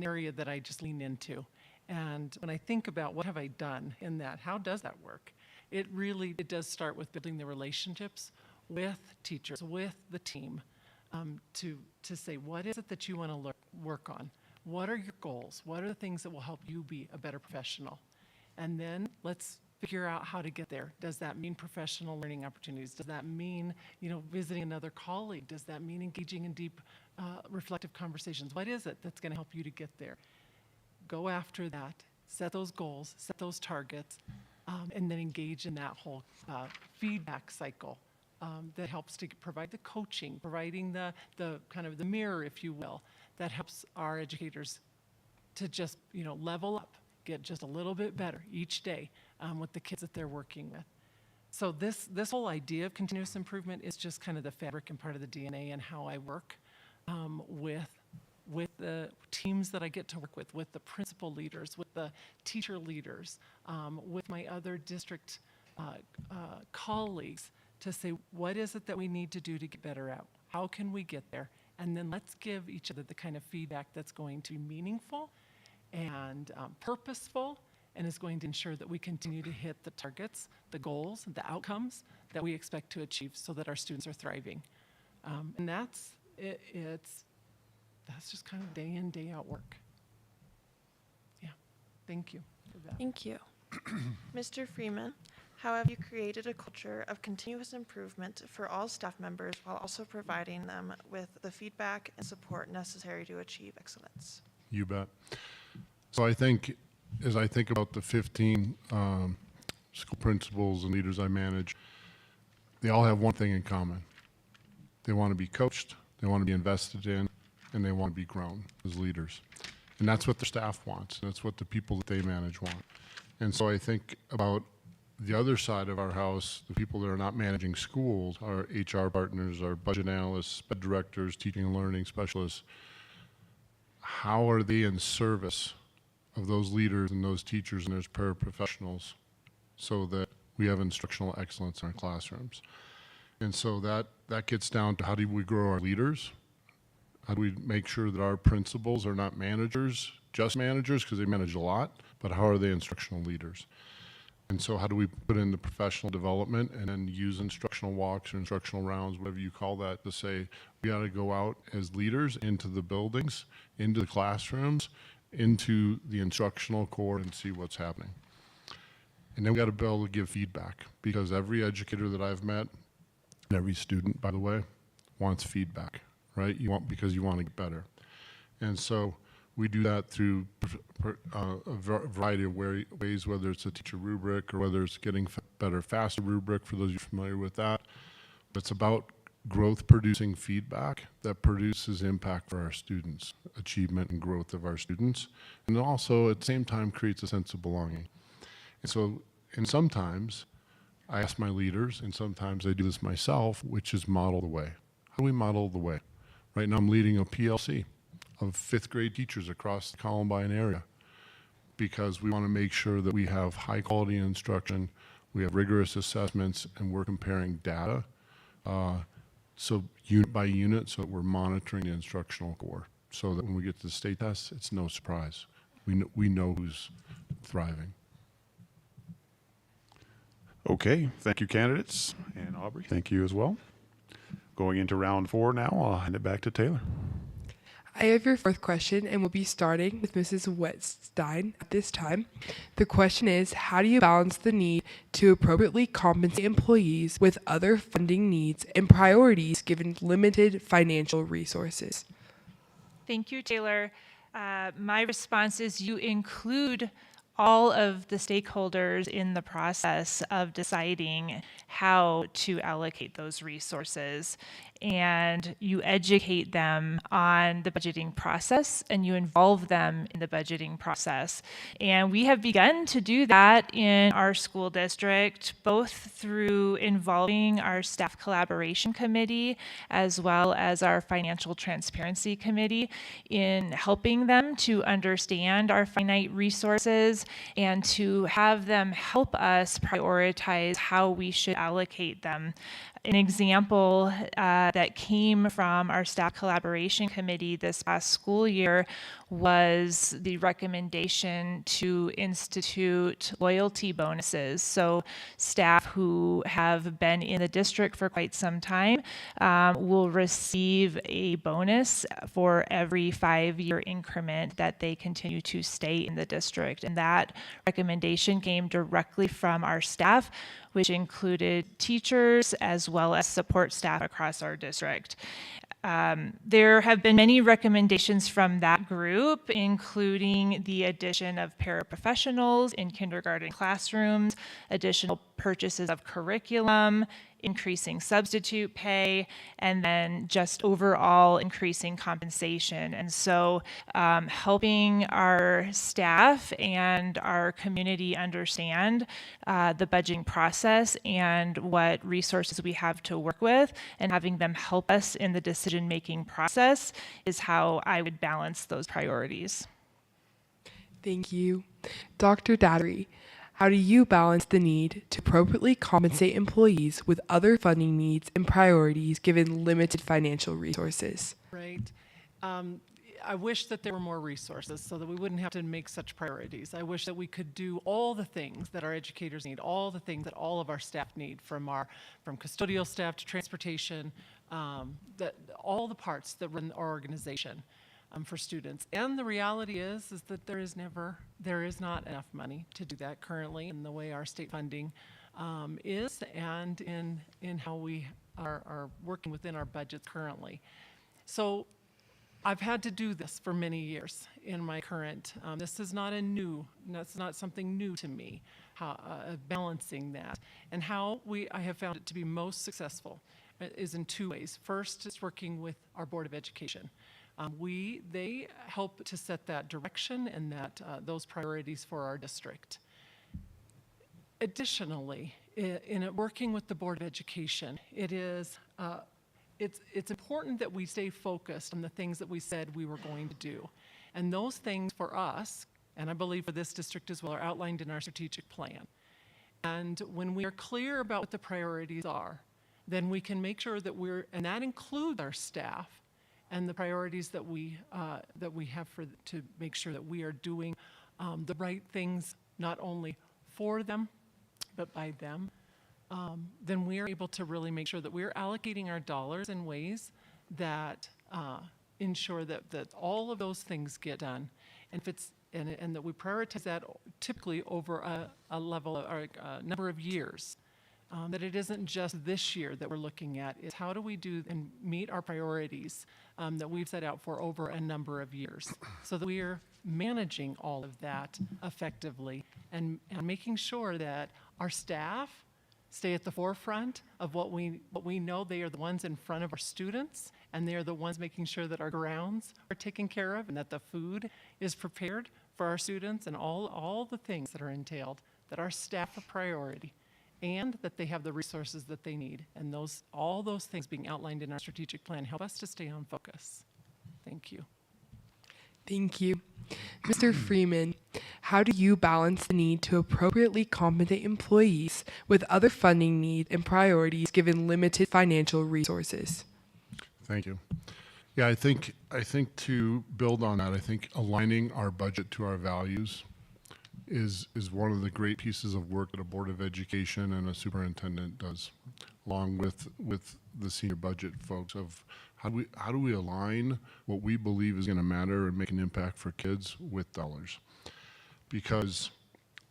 area that I just lean into. And when I think about what have I done in that, how does that work? It does start with building the relationships with teachers, with the team, to say, what is it that you want to work on? What are your goals? What are the things that will help you be a better professional? And then let's figure out how to get there. Does that mean professional learning opportunities? Does that mean, visiting another colleague? Does that mean engaging in deep, reflective conversations? What is it that's going to help you to get there? Go after that, set those goals, set those targets, and then engage in that whole feedback cycle that helps to provide the coaching, providing the kind of the mirror, if you will, that helps our educators to just, level up, get just a little bit better each day with the kids that they're working with. So this whole idea of continuous improvement is just kind of the fabric and part of the DNA and how I work with the teams that I get to work with the principal leaders, with the teacher leaders, with my other district colleagues, to say, what is it that we need to do to get better at? How can we get there? And then let's give each other the kind of feedback that's going to be meaningful and purposeful, and is going to ensure that we continue to hit the targets, the goals, the outcomes that we expect to achieve so that our students are thriving. And that's just kind of day in, day out work. Yeah, thank you for that. Thank you. Mr. Freeman, how have you created a culture of continuous improvement for all staff members while also providing them with the feedback and support necessary to achieve excellence? You bet. So I think, as I think about the 15 school principals and leaders I manage, they all have one thing in common. They want to be coached, they want to be invested in, and they want to be grown as leaders. And that's what the staff wants, and that's what the people that they manage want. And so I think about the other side of our house, the people that are not managing schools, our HR partners, our budget analysts, sped directors, teaching and learning specialists. How are they in service of those leaders and those teachers and those paraprofessionals so that we have instructional excellence in our classrooms? And so that gets down to, how do we grow our leaders? How do we make sure that our principals are not managers, just managers, because they manage a lot, but how are they instructional leaders? And so how do we put in the professional development and then use instructional walks or instructional rounds, whatever you call that, to say we got to go out as leaders into the buildings, into the classrooms, into the instructional core, and see what's happening. And then we got to be able to give feedback, because every educator that I've met, and every student, by the way, wants feedback, right? Because you want to get better. And so we do that through a variety of ways, whether it's a teacher rubric or whether it's getting better, faster rubric, for those of you familiar with that. But it's about growth-producing feedback that produces impact for our students, achievement and growth of our students, and also at the same time creates a sense of belonging. And so, and sometimes I ask my leaders, and sometimes I do this myself, which is model the way. How do we model the way? Right now I'm leading a PLC of 5th grade teachers across the Columbine area, because we want to make sure that we have high quality instruction, we have rigorous assessments, and we're comparing data, so unit by unit, so that we're monitoring the instructional core, so that when we get to the state tests, it's no surprise. We know who's thriving. Okay, thank you, candidates. And Aubrey, thank you as well. Going into round 4 now, I'll hand it back to Taylor. I have your 4th question, and we'll be starting with Mrs. Wetstein at this time. The question is, how do you balance the need to appropriately compensate employees with other funding needs and priorities given limited financial resources? Thank you, Taylor. My response is, you include all of the stakeholders in the process of deciding how to allocate those resources. And you educate them on the budgeting process, and you involve them in the budgeting process. And we have begun to do that in our school district, both through involving our staff collaboration committee as well as our financial transparency committee in helping them to understand our finite resources and to have them help us prioritize how we should allocate them. An example that came from our staff collaboration committee this past school year was the recommendation to institute loyalty bonuses. So staff who have been in the district for quite some time will receive a bonus for every 5-year increment that they continue to stay in the district. And that recommendation came directly from our staff, which included teachers as well as support staff across our district. There have been many recommendations from that group, including the addition of paraprofessionals in kindergarten classrooms, additional purchases of curriculum, increasing substitute pay, and then just overall increasing compensation. And so helping our staff and our community understand the budgeting process and what resources we have to work with, and having them help us in the decision-making process is how I would balance those priorities. Thank you. Dr. Dattery, how do you balance the need to appropriately compensate employees with other funding needs and priorities given limited financial resources? Right. I wish that there were more resources so that we wouldn't have to make such priorities. I wish that we could do all the things that our educators need, all the things that all of our staff need, from custodial staff to transportation, all the parts that run our organization for students. And the reality is that there is not enough money to do that currently in the way our state funding is, and in how we are working within our budgets currently. So I've had to do this for many years in my current, this is that's not something new to me, balancing that. And how I have found it to be most successful is in 2 ways. First, it's working with our Board of Education. They help to set that direction and those priorities for our district. Additionally, in working with the Board of Education, it's important that we stay focused on the things that we said we were going to do. And those things for us, and I believe for this district as well, are outlined in our strategic plan. And when we are clear about what the priorities are, then we can make sure that and that includes our staff, and the priorities that we have to make sure that we are doing the right things, not only for them, but by them, then we are able to really make sure that we're allocating our dollars in ways that ensure that all of those things get done, and that we prioritize that typically over a level or a number of years. That it isn't just this year that we're looking at, is how do we do and meet our priorities that we've set out for over a number of years, so that we are managing all of that effectively and making sure that our staff stay at the forefront of what we know. They are the ones in front of our students, and they are the ones making sure that our grounds are taken care of and that the food is prepared for our students, and all the things that are entailed, that our staff are priority, and that they have the resources that they need. And all those things being outlined in our strategic plan help us to stay on focus. Thank you. Thank you. Mr. Freeman, how do you balance the need to appropriately compensate employees with other funding needs and priorities given limited financial resources? Thank you. Yeah, I think to build on that, I think aligning our budget to our values is one of the great pieces of work that a Board of Education and a superintendent does, along with the senior budget folks, of how do we align what we believe is going to matter and make an impact for kids with dollars. Because,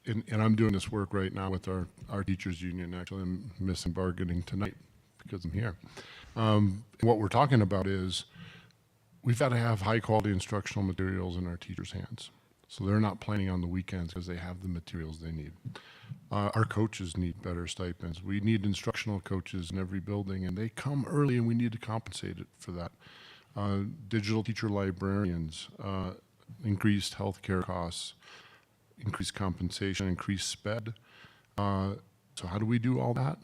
and I'm doing this work right now with our teachers union. Actually, I'm missing bargaining tonight because I'm here. What we're talking about is we've got to have high quality instructional materials in our teachers' hands, so they're not planning on the weekends because they have the materials they need. Our coaches need better stipends. We need instructional coaches in every building, and they come early, and we need to compensate it for that. Digital teacher librarians, increased healthcare costs, increased compensation, increased sped. So how do we do all that?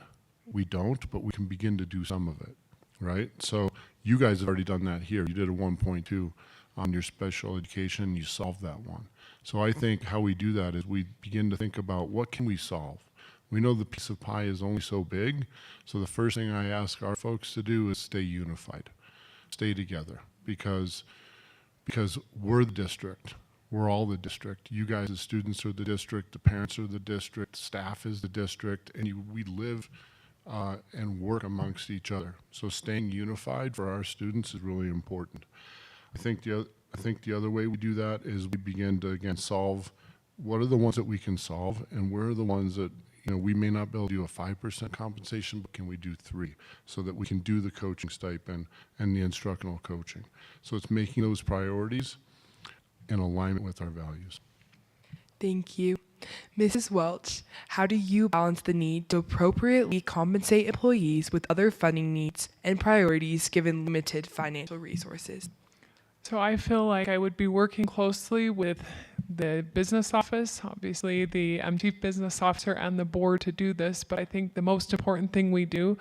We don't, but we can begin to do some of it, right? So you guys have already done that here. You did a 1.2 on your special education, you solved that one. So I think how we do that is we begin to think about what can we solve? We know the piece of pie is only so big, so the first thing I ask our folks to do is stay unified, stay together, because we're the district. We're all the district. You guys, the students, are the district. The parents are the district. Staff is the district, and we live and work amongst each other. So staying unified for our students is really important. I think the other way we do that is we begin to, again, solve what are the ones that we can solve, and where are the ones that, you know, we may not be able to do a 5% compensation, but can we do 3 so that we can do the coaching stipend and the instructional coaching. So it's making those priorities in alignment with our values. Thank you. Mrs. Welch, how do you balance the need to appropriately compensate employees with other funding needs and priorities given limited financial resources? So I feel like I would be working closely with the business office, obviously the chief business officer and the board to do this, but I think the most important thing we do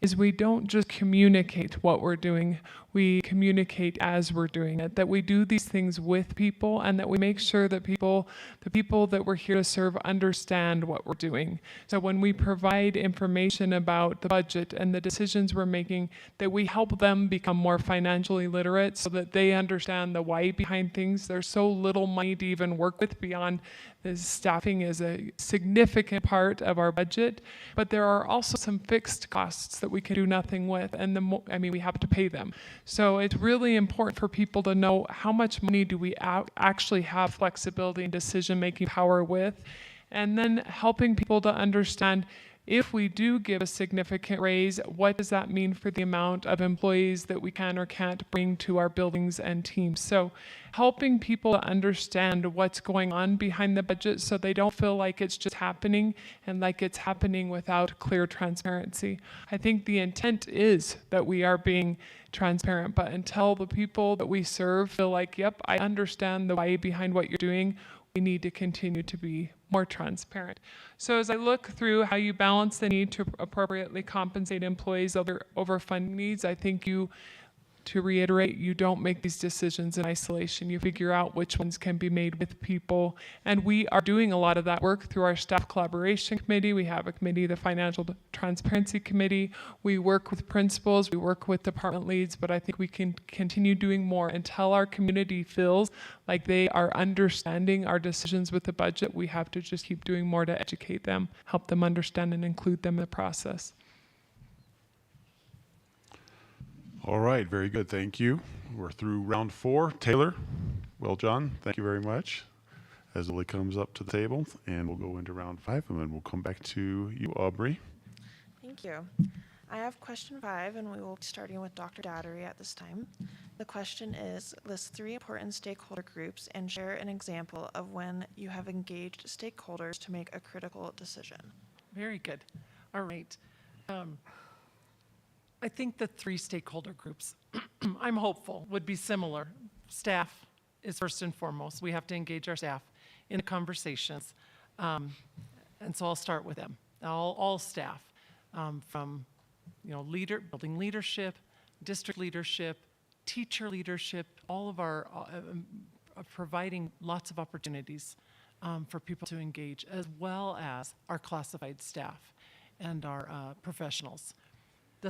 is we don't just communicate what we're doing, we communicate as we're doing it, that we do these things with people, and that we make sure that the people that we're here to serve understand what we're doing. So when we provide information about the budget and the decisions we're making, that we help them become more financially literate so that they understand the why behind things. There's so little money to even work with beyond the staffing is a significant part of our budget, but there are also some fixed costs that we can do nothing with, and we have to pay them. So it's really important for people to know how much money do we actually have flexibility and decision-making power with, and then helping people to understand if we do give a significant raise, what does that mean for the amount of employees that we can or can't bring to our buildings and teams? So helping people to understand what's going on behind the budget so they don't feel like it's just happening and like it's happening without clear transparency. I think the intent is that we are being transparent, but until the people that we serve feel like, yep, I understand the why behind what you're doing, we need to continue to be more transparent. So as I look through how you balance the need to appropriately compensate employees over funding needs, I think to reiterate, you don't make these decisions in isolation. You figure out which ones can be made with people. And we are doing a lot of that work through our staff collaboration committee. We have a committee, the Financial Transparency Committee. We work with principals, we work with department leads, but I think we can continue doing more until our community feels like they are understanding our decisions with the budget. We have to just keep doing more to educate them, help them understand and include them in the process. All right, very good. Thank you. We're through round 4. Taylor, well, John, thank you very much. As Lily comes up to the table, and we'll go into round 5, and then we'll come back to you, Aubrey. Thank you. I have question 5, and we will be starting with Dr. Dattery at this time. The question is, list 3 important stakeholder groups and share an example of when you have engaged stakeholders to make a critical decision. Very good. All right. I think the 3 stakeholder groups, I'm hopeful, would be similar. Staff is first and foremost. We have to engage our staff in the conversations. And so I'll start with them. All staff, from building leadership, district leadership, teacher leadership, all of our providing lots of opportunities for people to engage, as well as our classified staff and our professionals. So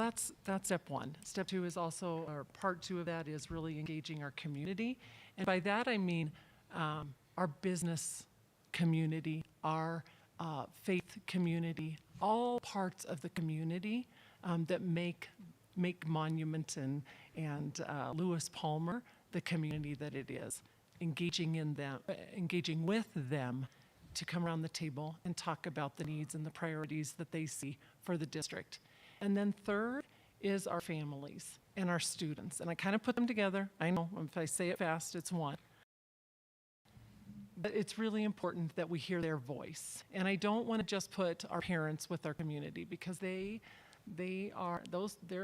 that's step 1. Step 2 is also, or part 2 of that is really engaging our community. And by that I mean our business community, our faith community, all parts of the community that make Monument and Lewis Palmer the community that it is. Engaging with them to come around the table and talk about the needs and the priorities that they see for the district. And then third is our families and our students. And I kind of put them together. I know if I say it fast, it's one. But it's really important that we hear their voice. And I don't want to just put our parents with our community, because they're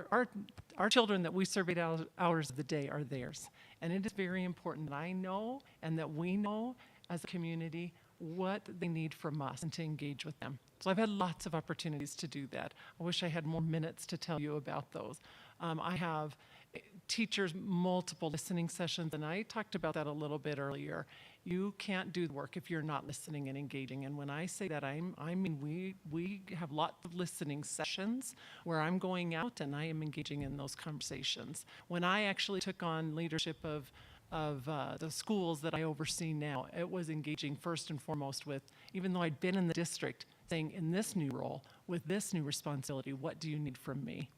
our children that we serve 8 hours of the day are theirs. And it is very important that I know and that we know as a community what they need from us and to engage with them. So I've had lots of opportunities to do that. I wish I had more minutes to tell you about those. I have teachers multiple listening sessions, and I talked about that a little bit earlier. You can't do the work if you're not listening and engaging. And when I say that, I mean we have lots of listening sessions where I'm going out and I am engaging in those conversations. When I actually took on leadership of the schools that I oversee now, it was engaging first and foremost with, even though I'd been in the district, saying in this new role, with this new responsibility, what do you need from me?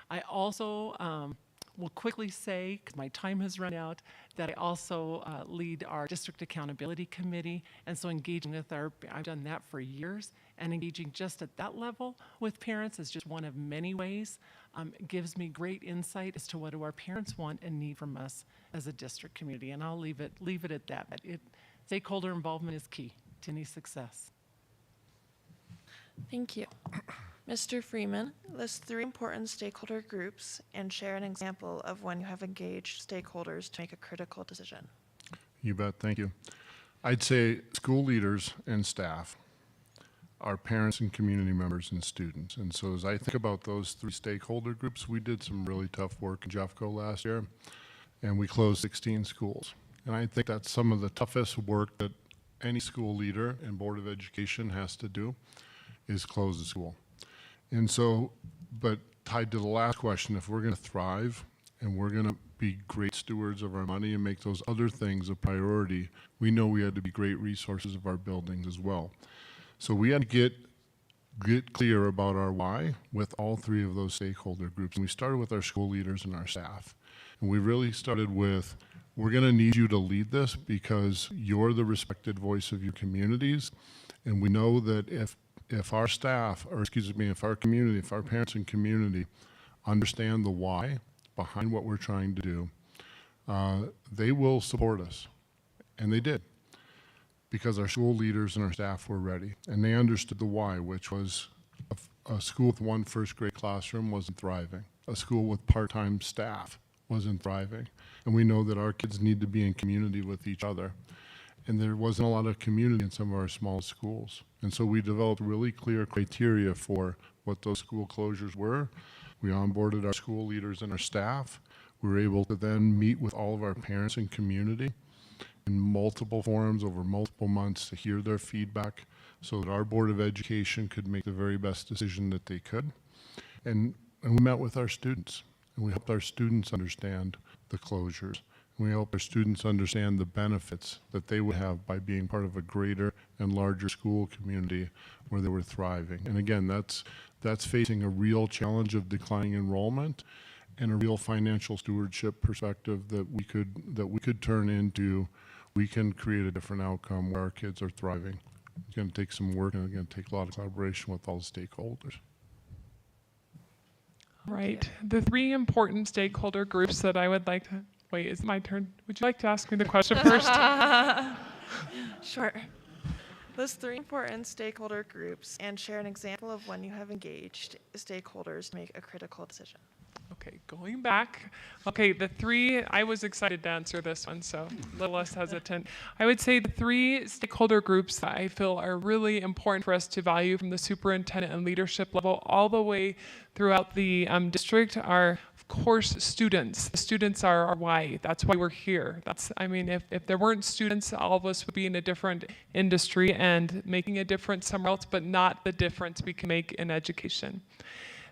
I also will quickly say, because my time has run out, that I also lead our district accountability committee, and so engaging with I've done that for years, and engaging just at that level with parents is just one of many ways. It gives me great insight as to what do our parents want and need from us as a district community, and I'll leave it at that. Stakeholder involvement is key to any success. Thank you. Mr. Freeman, list 3 important stakeholder groups and share an example of when you have engaged stakeholders to make a critical decision. You bet, thank you. I'd say school leaders and staff, our parents and community members and students. And so as I think about those 3 stakeholder groups, we did some really tough work in Jeffco last year, and we closed 16 schools. And I think that's some of the toughest work that any school leader and Board of Education has to do, is close the school. And so, but tied to the last question, if we're going to thrive and we're going to be great stewards of our money and make those other things a priority, we know we had to be great resources of our buildings as well. So we had to get clear about our why with all 3 of those stakeholder groups. And we started with our school leaders and our staff. And we really started with, we're going to need you to lead this because you're the respected voice of your communities. And we know that if our staff, or excuse me, if our community, if our parents and community understand the why behind what we're trying to do, they will support us. And they did, because our school leaders and our staff were ready. And they understood the why, which was a school with 1 first-grade classroom wasn't thriving. A school with part-time staff wasn't thriving. And we know that our kids need to be in community with each other. And there wasn't a lot of community in some of our small schools. And so we developed really clear criteria for what those school closures were. We onboarded our school leaders and our staff. We were able to then meet with all of our parents and community in multiple forums over multiple months to hear their feedback so that our Board of Education could make the very best decision that they could. And we met with our students, and we helped our students understand the closures. We help our students understand the benefits that they would have by being part of a greater and larger school community where they were thriving. And again, that's facing a real challenge of declining enrollment and a real financial stewardship perspective that we could turn into, we can create a different outcome where our kids are thriving. It's going to take some work, and it's going to take a lot of collaboration with all the stakeholders. Right. The 3 important stakeholder groups that I would like to, wait, is it my turn? Would you like to ask me the question first? Sure. List 3 important stakeholder groups and share an example of when you have engaged stakeholders to make a critical decision. Okay, going back. Okay, the 3, I was excited to answer this one, so a little less hesitant. I would say the 3 stakeholder groups that I feel are really important for us to value from the superintendent and leadership level all the way throughout the district are, of course, students. The students are our why. That's why we're here. If there weren't students, all of us would be in a different industry and making a difference somewhere else, but not the difference we can make in education.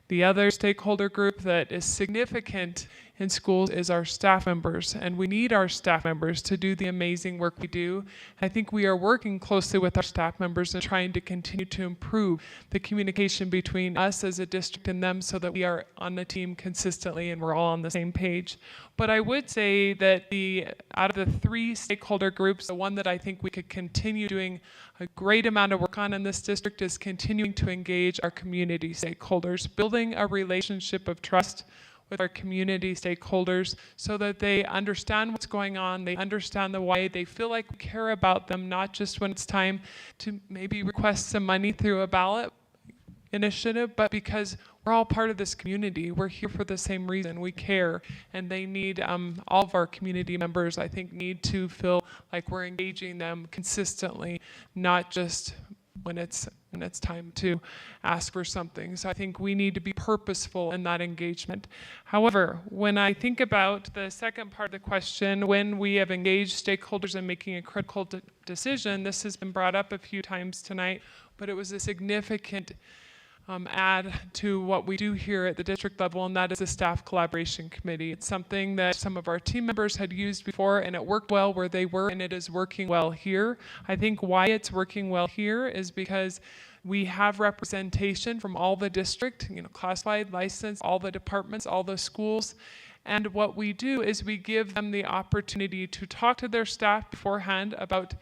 The other stakeholder group that is significant in schools is our staff members, and we need our staff members to do the amazing work we do. I think we are working closely with our staff members and trying to continue to improve the communication between us as a district and them so that we are on the team consistently and we're all on the same page. But I would say that out of the 3 stakeholder groups, the one that I think we could continue doing a great amount of work on in this district is continuing to engage our community stakeholders, building a relationship of trust with our community stakeholders so that they understand what's going on, they understand the why, they feel like we care about them, not just when it's time to maybe request some money through a ballot initiative, but because we're all part of this community. We're here for the same reason. We care, and they need, all of our community members, I think, need to feel like we're engaging them consistently, not just when it's an when it's time to ask for something. So I think we need to be purposeful in that engagement. However, when I think about the second part of the question, when we have engaged stakeholders in making a critical decision, this has been brought up a few times tonight, but it was a significant add to what we do here at the district level, and that is the staff collaboration committee. It's something that some of our team members had used before, and it worked well where they were, and it is working well here. I think why it's working well here is because we have representation from all the district, classified, licensed, all the departments, all the schools. And what we do is we give them the opportunity to talk to their staff beforehand about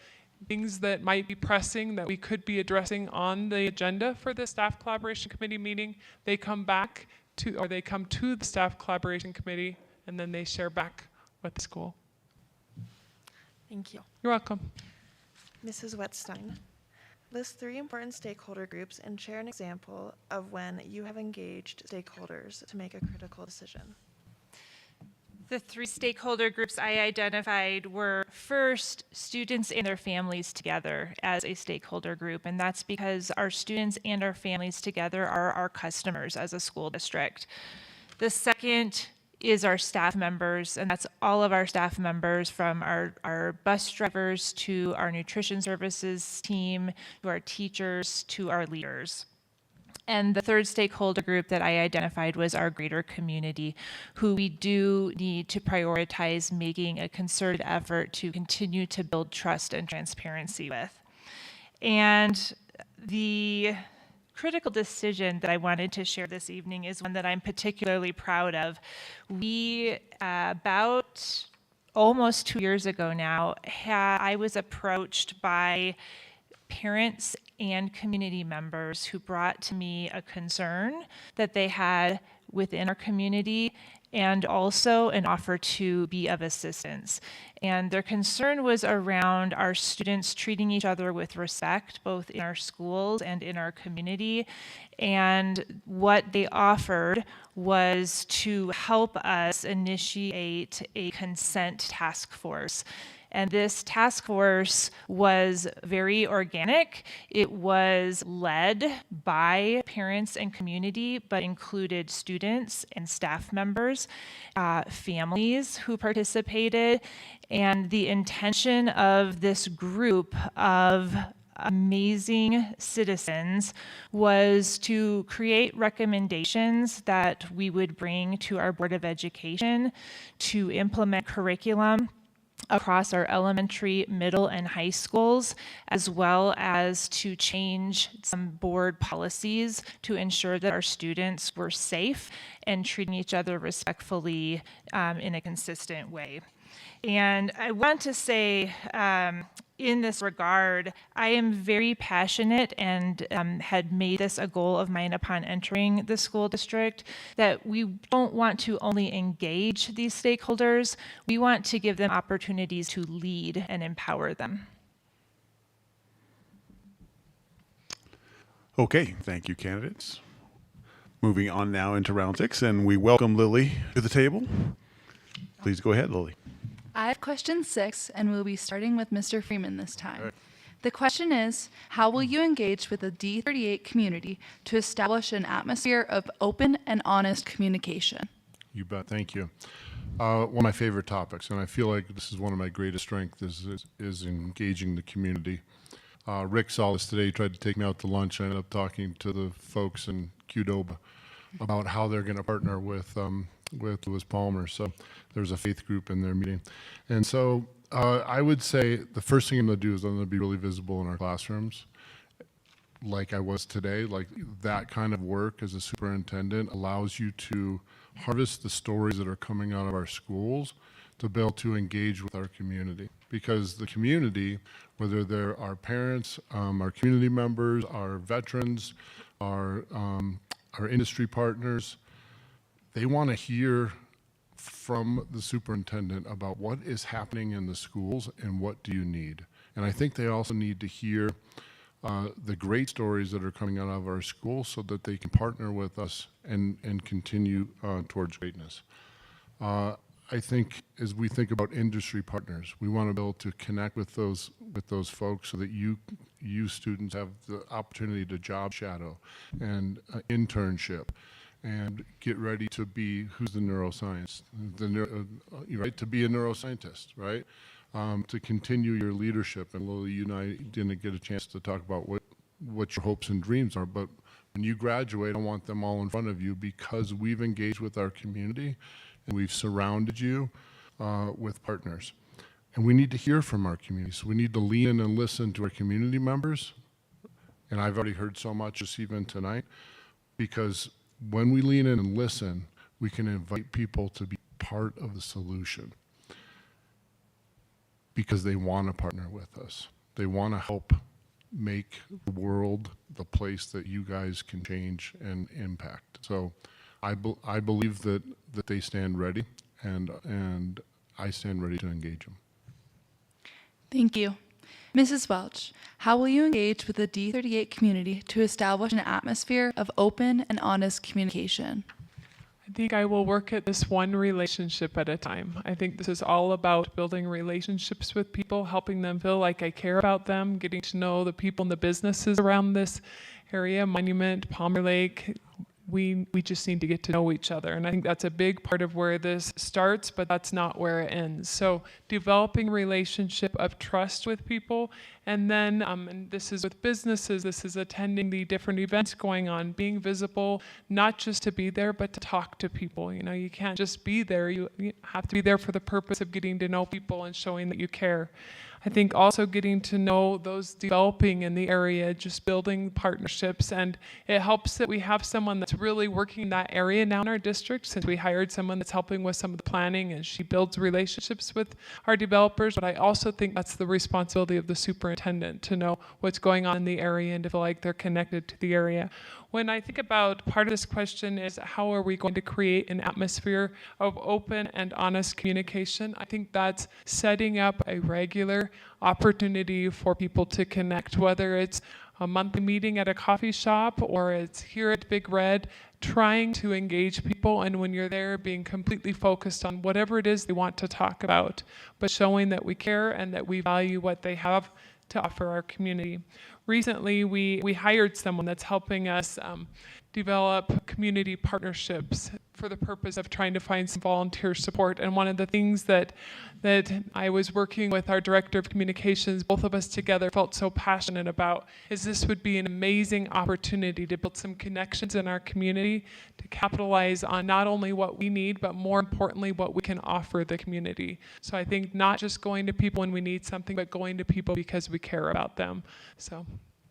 things that might be pressing that we could be addressing on the agenda for the staff collaboration committee meeting. They come back to, or they come to the staff collaboration committee, and then they share back with the school. Thank you. You're welcome. Mrs. Wetstein, list 3 important stakeholder groups and share an example of when you have engaged stakeholders to make a critical decision. The 3 stakeholder groups I identified were first students and their families together as a stakeholder group, and that's because our students and our families together are our customers as a school district. The second is our staff members, and that's all of our staff members from our bus drivers to our nutrition services team, to our teachers, to our leaders. And the third stakeholder group that I identified was our greater community, who we do need to prioritize making a concerted effort to continue to build trust and transparency with. And the critical decision that I wanted to share this evening is one that I'm particularly proud of. We, about almost 2 years ago now, I was approached by parents and community members who brought to me a concern that they had within our community and also an offer to be of assistance. And their concern was around our students treating each other with respect, both in our schools and in our community. And what they offered was to help us initiate a consent task force. And this task force was very organic. It was led by parents and community, but included students and staff members, families who participated. And the intention of this group of amazing citizens was to create recommendations that we would bring to our Board of Education to implement curriculum across our elementary, middle, and high schools, as well as to change some board policies to ensure that our students were safe and treating each other respectfully in a consistent way. And I want to say, in this regard, I am very passionate and had made this a goal of mine upon entering the school district, that we don't want to only engage these stakeholders, we want to give them opportunities to lead and empower them. Okay, thank you, candidates. Moving on now into round 6, and we welcome Lily to the table. Please go ahead, Lily. I have question 6, and we'll be starting with Mr. Freeman this time. Right. The question is, how will you engage with the D38 community to establish an atmosphere of open and honest communication? You bet. Thank you. One of my favorite topics, and I feel like this is one of my greatest strengths, is engaging the community. Rick saw this today. He tried to take me out to lunch. I ended up talking to the folks in Qdoba about how they're going to partner with Lewis Palmer. So there's a faith group in their meeting. And so I would say the first thing I'm going to do is I'm going to be really visible in our classrooms, like I was today. Like that kind of work as a superintendent allows you to harvest the stories that are coming out of our schools to be able to engage with our community. Because the community, whether they're our parents, our community members, our veterans, our industry partners, they want to hear from the superintendent about what is happening in the schools and what do you need. And I think they also need to hear the great stories that are coming out of our schools so that they can partner with us and continue towards greatness. I think as we think about industry partners, we want to be able to connect with those folks so that you you students have the opportunity to job shadow and internship and get ready to be, who's the neuroscience, right, to be a neuroscientist, right? To continue your leadership. And Lily, you and I didn't get a chance to talk about what your hopes and dreams are, but when you graduate, I want them all in front of you because we've engaged with our community and we've surrounded you with partners. And we need to hear from our community. So we need to lean in and listen to our community members. And I've already heard so much this even tonight, because when we lean in and listen, we can invite people to be part of the solution because they want to partner with us. They want to help make the world the place that you guys can change and impact. So I believe that they stand ready, and I stand ready to engage them. Thank you. Mrs. Welch, how will you engage with the D38 community to establish an atmosphere of open and honest communication? I think I will work at this one relationship at a time. I think this is all about building relationships with people, helping them feel like I care about them, getting to know the people and the businesses around this area, Monument, Palmer Lake. We just need to get to know each other. And I think that's a big part of where this starts, but that's not where it ends. So developing relationship of trust with people. And then, and this is with businesses, this is attending the different events going on, being visible, not just to be there, but to talk to people. You know, you can't just be there. You have to be there for the purpose of getting to know people and showing that you care. I think also getting to know those developing in the area, just building partnerships, and it helps that we have someone that's really working in that area now in our district, since we hired someone that's helping with some of the planning and she builds relationships with our developers. But I also think that's the responsibility of the superintendent to know what's going on in the area and to feel like they're connected to the area. When I think about part of this question is how are we going to create an atmosphere of open and honest communication, I think that's setting up a regular opportunity for people to connect, whether it's a monthly meeting at a coffee shop or it's here at Big Red, trying to engage people, and when you're there being completely focused on whatever it is they want to talk about, but showing that we care and that we value what they have to offer our community. Recently, we hired someone that's helping us develop community partnerships for the purpose of trying to find some volunteer support. And one of the things that I was working with our director of communications, both of us together felt so passionate about, is this would be an amazing opportunity to build some connections in our community, to capitalize on not only what we need, but more importantly, what we can offer the community. So I think not just going to people when we need something, but going to people because we care about them. So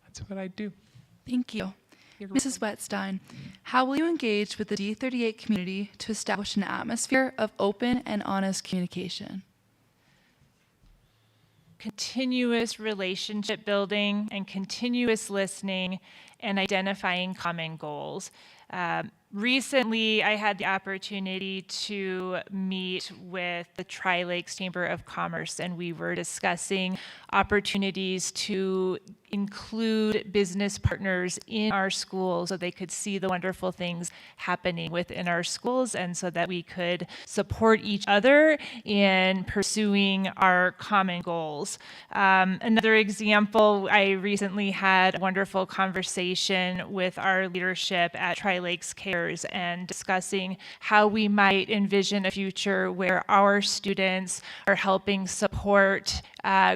that's what I do. Thank you. Mrs. Wetstein, how will you engage with the D38 community to establish an atmosphere of open and honest communication? Continuous relationship building and continuous listening and identifying common goals. Recently, I had the opportunity to meet with the Tri-Lakes Chamber of Commerce, and we were discussing opportunities to include business partners in our schools so they could see the wonderful things happening within our schools and so that we could support each other in pursuing our common goals. Another example, I recently had a wonderful conversation with our leadership at Tri-Lakes Cares and discussing how we might envision a future where our students are helping support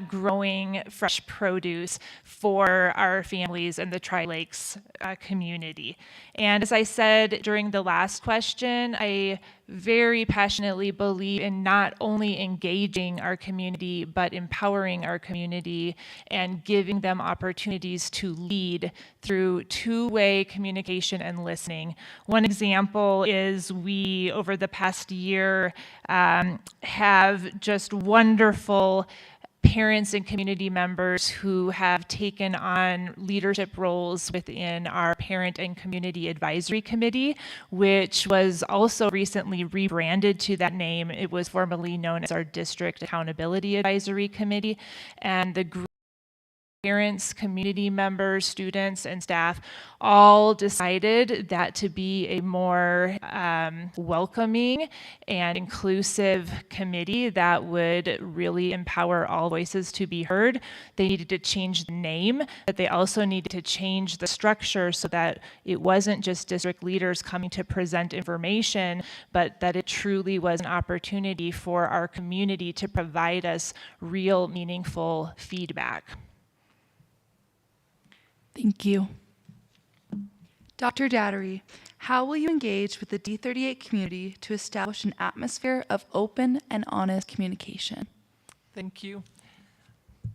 growing fresh produce for our families in the Tri-Lakes community. And as I said during the last question, I very passionately believe in not only engaging our community, but empowering our community and giving them opportunities to lead through two-way communication and listening. One example is we, over the past year, have just wonderful parents and community members who have taken on leadership roles within our Parent and Community Advisory Committee, which was also recently rebranded to that name. It was formerly known as our District Accountability Advisory Committee. And the parents, community members, students, and staff all decided that to be a more welcoming and inclusive committee that would really empower all voices to be heard, they needed to change the name, but they also needed to change the structure so that it wasn't just district leaders coming to present information, but that it truly was an opportunity for our community to provide us real, meaningful feedback. Thank you. Dr. Dattery, how will you engage with the D38 community to establish an atmosphere of open and honest communication? Thank you.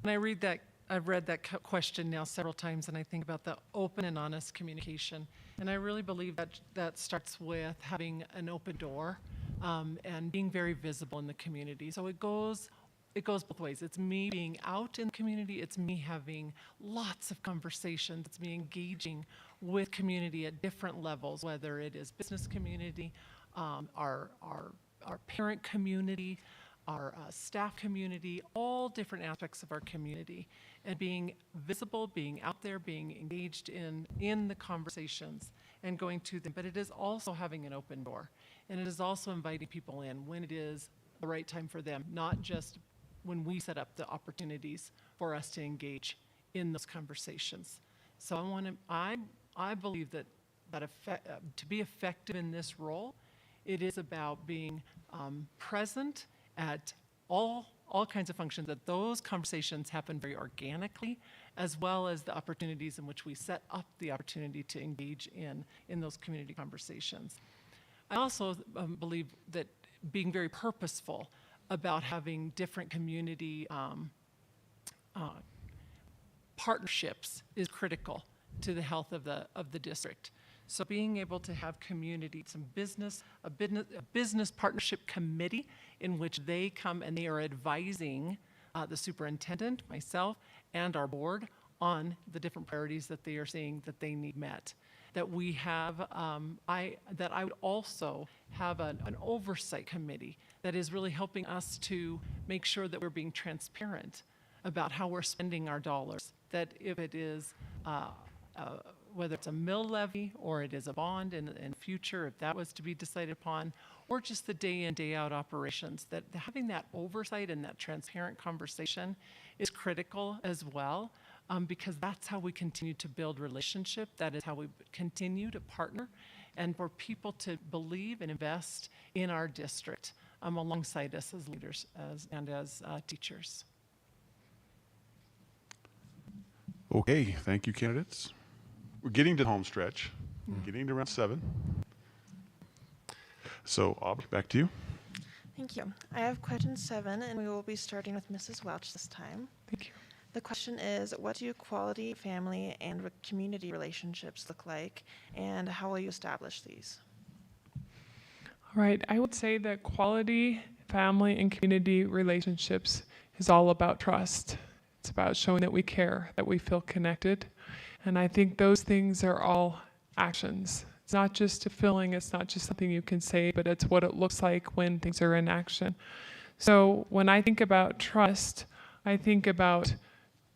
When I read that, I've read that question now several times, and I think about the open and honest communication. And I really believe that that starts with having an open door and being very visible in the community. So it goes both ways. It's me being out in the community. It's me having lots of conversations. It's me engaging with community at different levels, whether it is business community, our parent community, our staff community, all different aspects of our community, and being visible, being out there, being engaged in the conversations and going to them. But it is also having an open door, and it is also inviting people in when it is the right time for them, not just when we set up the opportunities for us to engage in those conversations. So I believe that to be effective in this role, it is about being present at all kinds of functions, that those conversations happen very organically, as well as the opportunities in which we set up the opportunity to engage in those community conversations. I also believe that being very purposeful about having different community partnerships is critical to the health of the district. So being able to have community, a business partnership committee in which they come and they are advising the superintendent, myself, and our board on the different priorities that they are seeing that they need met. That we have, that I would also have an oversight committee that is really helping us to make sure that we're being transparent about how we're spending our dollars. That if it is, whether it's a mill levy or it is a bond in future, if that was to be decided upon, or just the day in, day out operations, that having that oversight and that transparent conversation is critical as well. Because that's how we continue to build relationship. That is how we continue to partner, and for people to believe and invest in our district alongside us as leaders and as teachers. Okay, thank you, candidates. We're getting to the home stretch. We're getting to round 7. So, Aubrey, back to you. Thank you. I have question 7, and we will be starting with Mrs. Welch this time. Thank you. The question is, what do quality family and community relationships look like, and how will you establish these? All right, I would say that quality family and community relationships is all about trust. It's about showing that we care, that we feel connected. And I think those things are all actions. It's not just a feeling, it's not just something you can say, but it's what it looks like when things are in action. So when I think about trust, I think about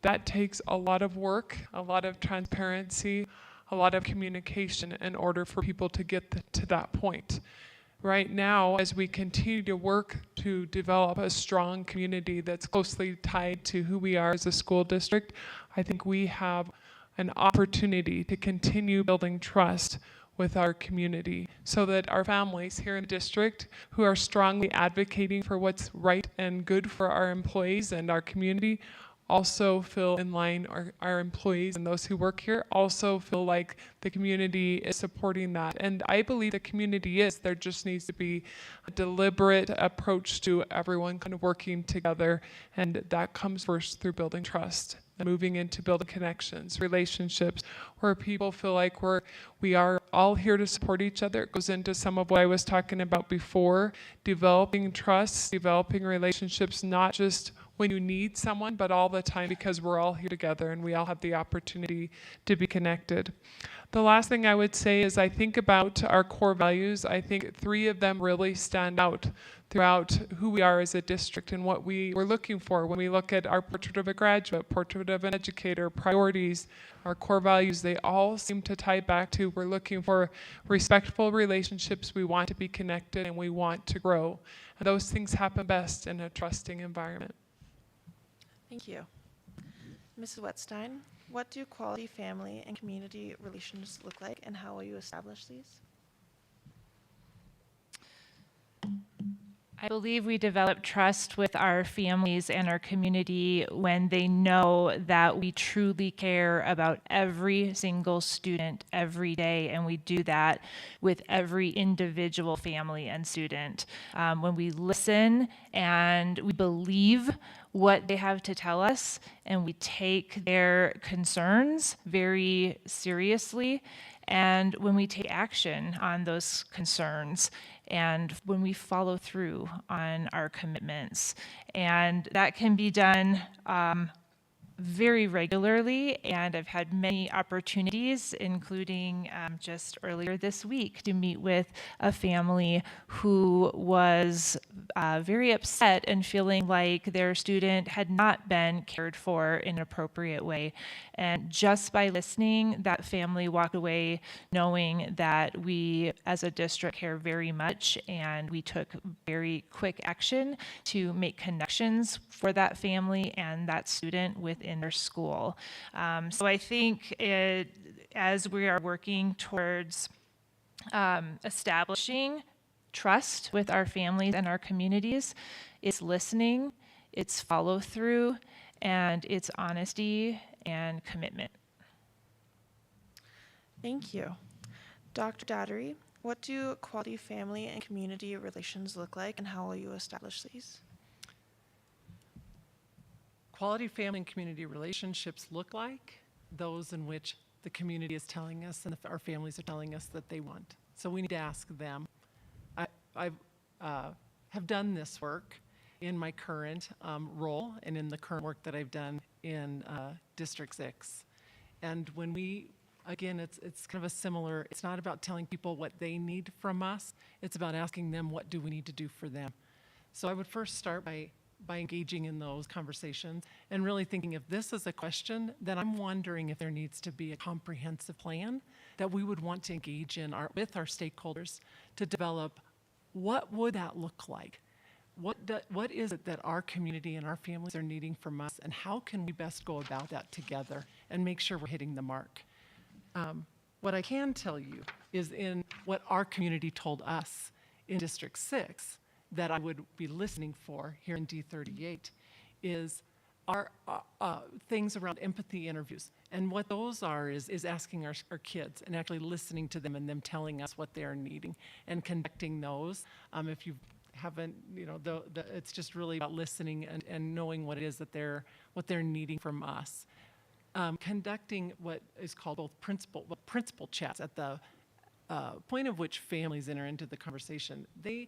that takes a lot of work, a lot of transparency, a lot of communication in order for people to get to that point. Right now, as we continue to work to develop a strong community that's closely tied to who we are as a school district, I think we have an opportunity to continue building trust with our community so that our families here in the district who are strongly advocating for what's right and good for our employees and our community also feel in line, our employees and those who work here also feel like the community is supporting that. And I believe the community is. There just needs to be a deliberate approach to everyone kind of working together, and that comes first through building trust and moving into building connections, relationships, where people feel like we are all here to support each other. It goes into some of what I was talking about before, developing trust, developing relationships, not just when you need someone, but all the time because we're all here together and we all have the opportunity to be connected. The last thing I would say is I think about our core values. I think 3 of them really stand out throughout who we are as a district and what we were looking for when we look at our portrait of a graduate, portrait of an educator, priorities, our core values. They all seem to tie back to we're looking for respectful relationships, we want to be connected, and we want to grow. And those things happen best in a trusting environment. Thank you. Mrs. Wetstein, what do quality family and community relations look like, and how will you establish these? I believe we develop trust with our families and our community when they know that we truly care about every single student every day, and we do that with every individual family and student. When we listen and we believe what they have to tell us, and we take their concerns very seriously, and when we take action on those concerns, and when we follow through on our commitments. And that can be done very regularly, and I've had many opportunities, including just earlier this week, to meet with a family who was very upset and feeling like their student had not been cared for in an appropriate way. And just by listening, that family walked away knowing that we as a district care very much, and we took very quick action to make connections for that family and that student within their school. So I think as we are working towards establishing trust with our families and our communities, it's listening, it's follow through, and it's honesty and commitment. Thank you. Dr. Daughtery, what do quality family and community relations look like, and how will you establish these? Quality family and community relationships look like those in which the community is telling us and our families are telling us that they want. So we need to ask them. I have done this work in my current role and in the current work that I've done in District 6. And when again, it's kind of a similar, it's not about telling people what they need from us, it's about asking them what do we need to do for them. So I would first start by engaging in those conversations and really thinking if this is a question, then I'm wondering if there needs to be a comprehensive plan that we would want to engage in with our stakeholders to develop what would that look like? What is it that our community and our families are needing from us, and how can we best go about that together and make sure we're hitting the mark? What I can tell you is in what our community told us in District 6 that I would be listening for here in D38 is our things around empathy interviews. And what those are is asking our kids and actually listening to them and them telling us what they're needing and conducting those. If you haven't, it's just really about listening and knowing what it is that they're needing from us. Conducting what is called both principal chats at the point of which families enter into the conversation. They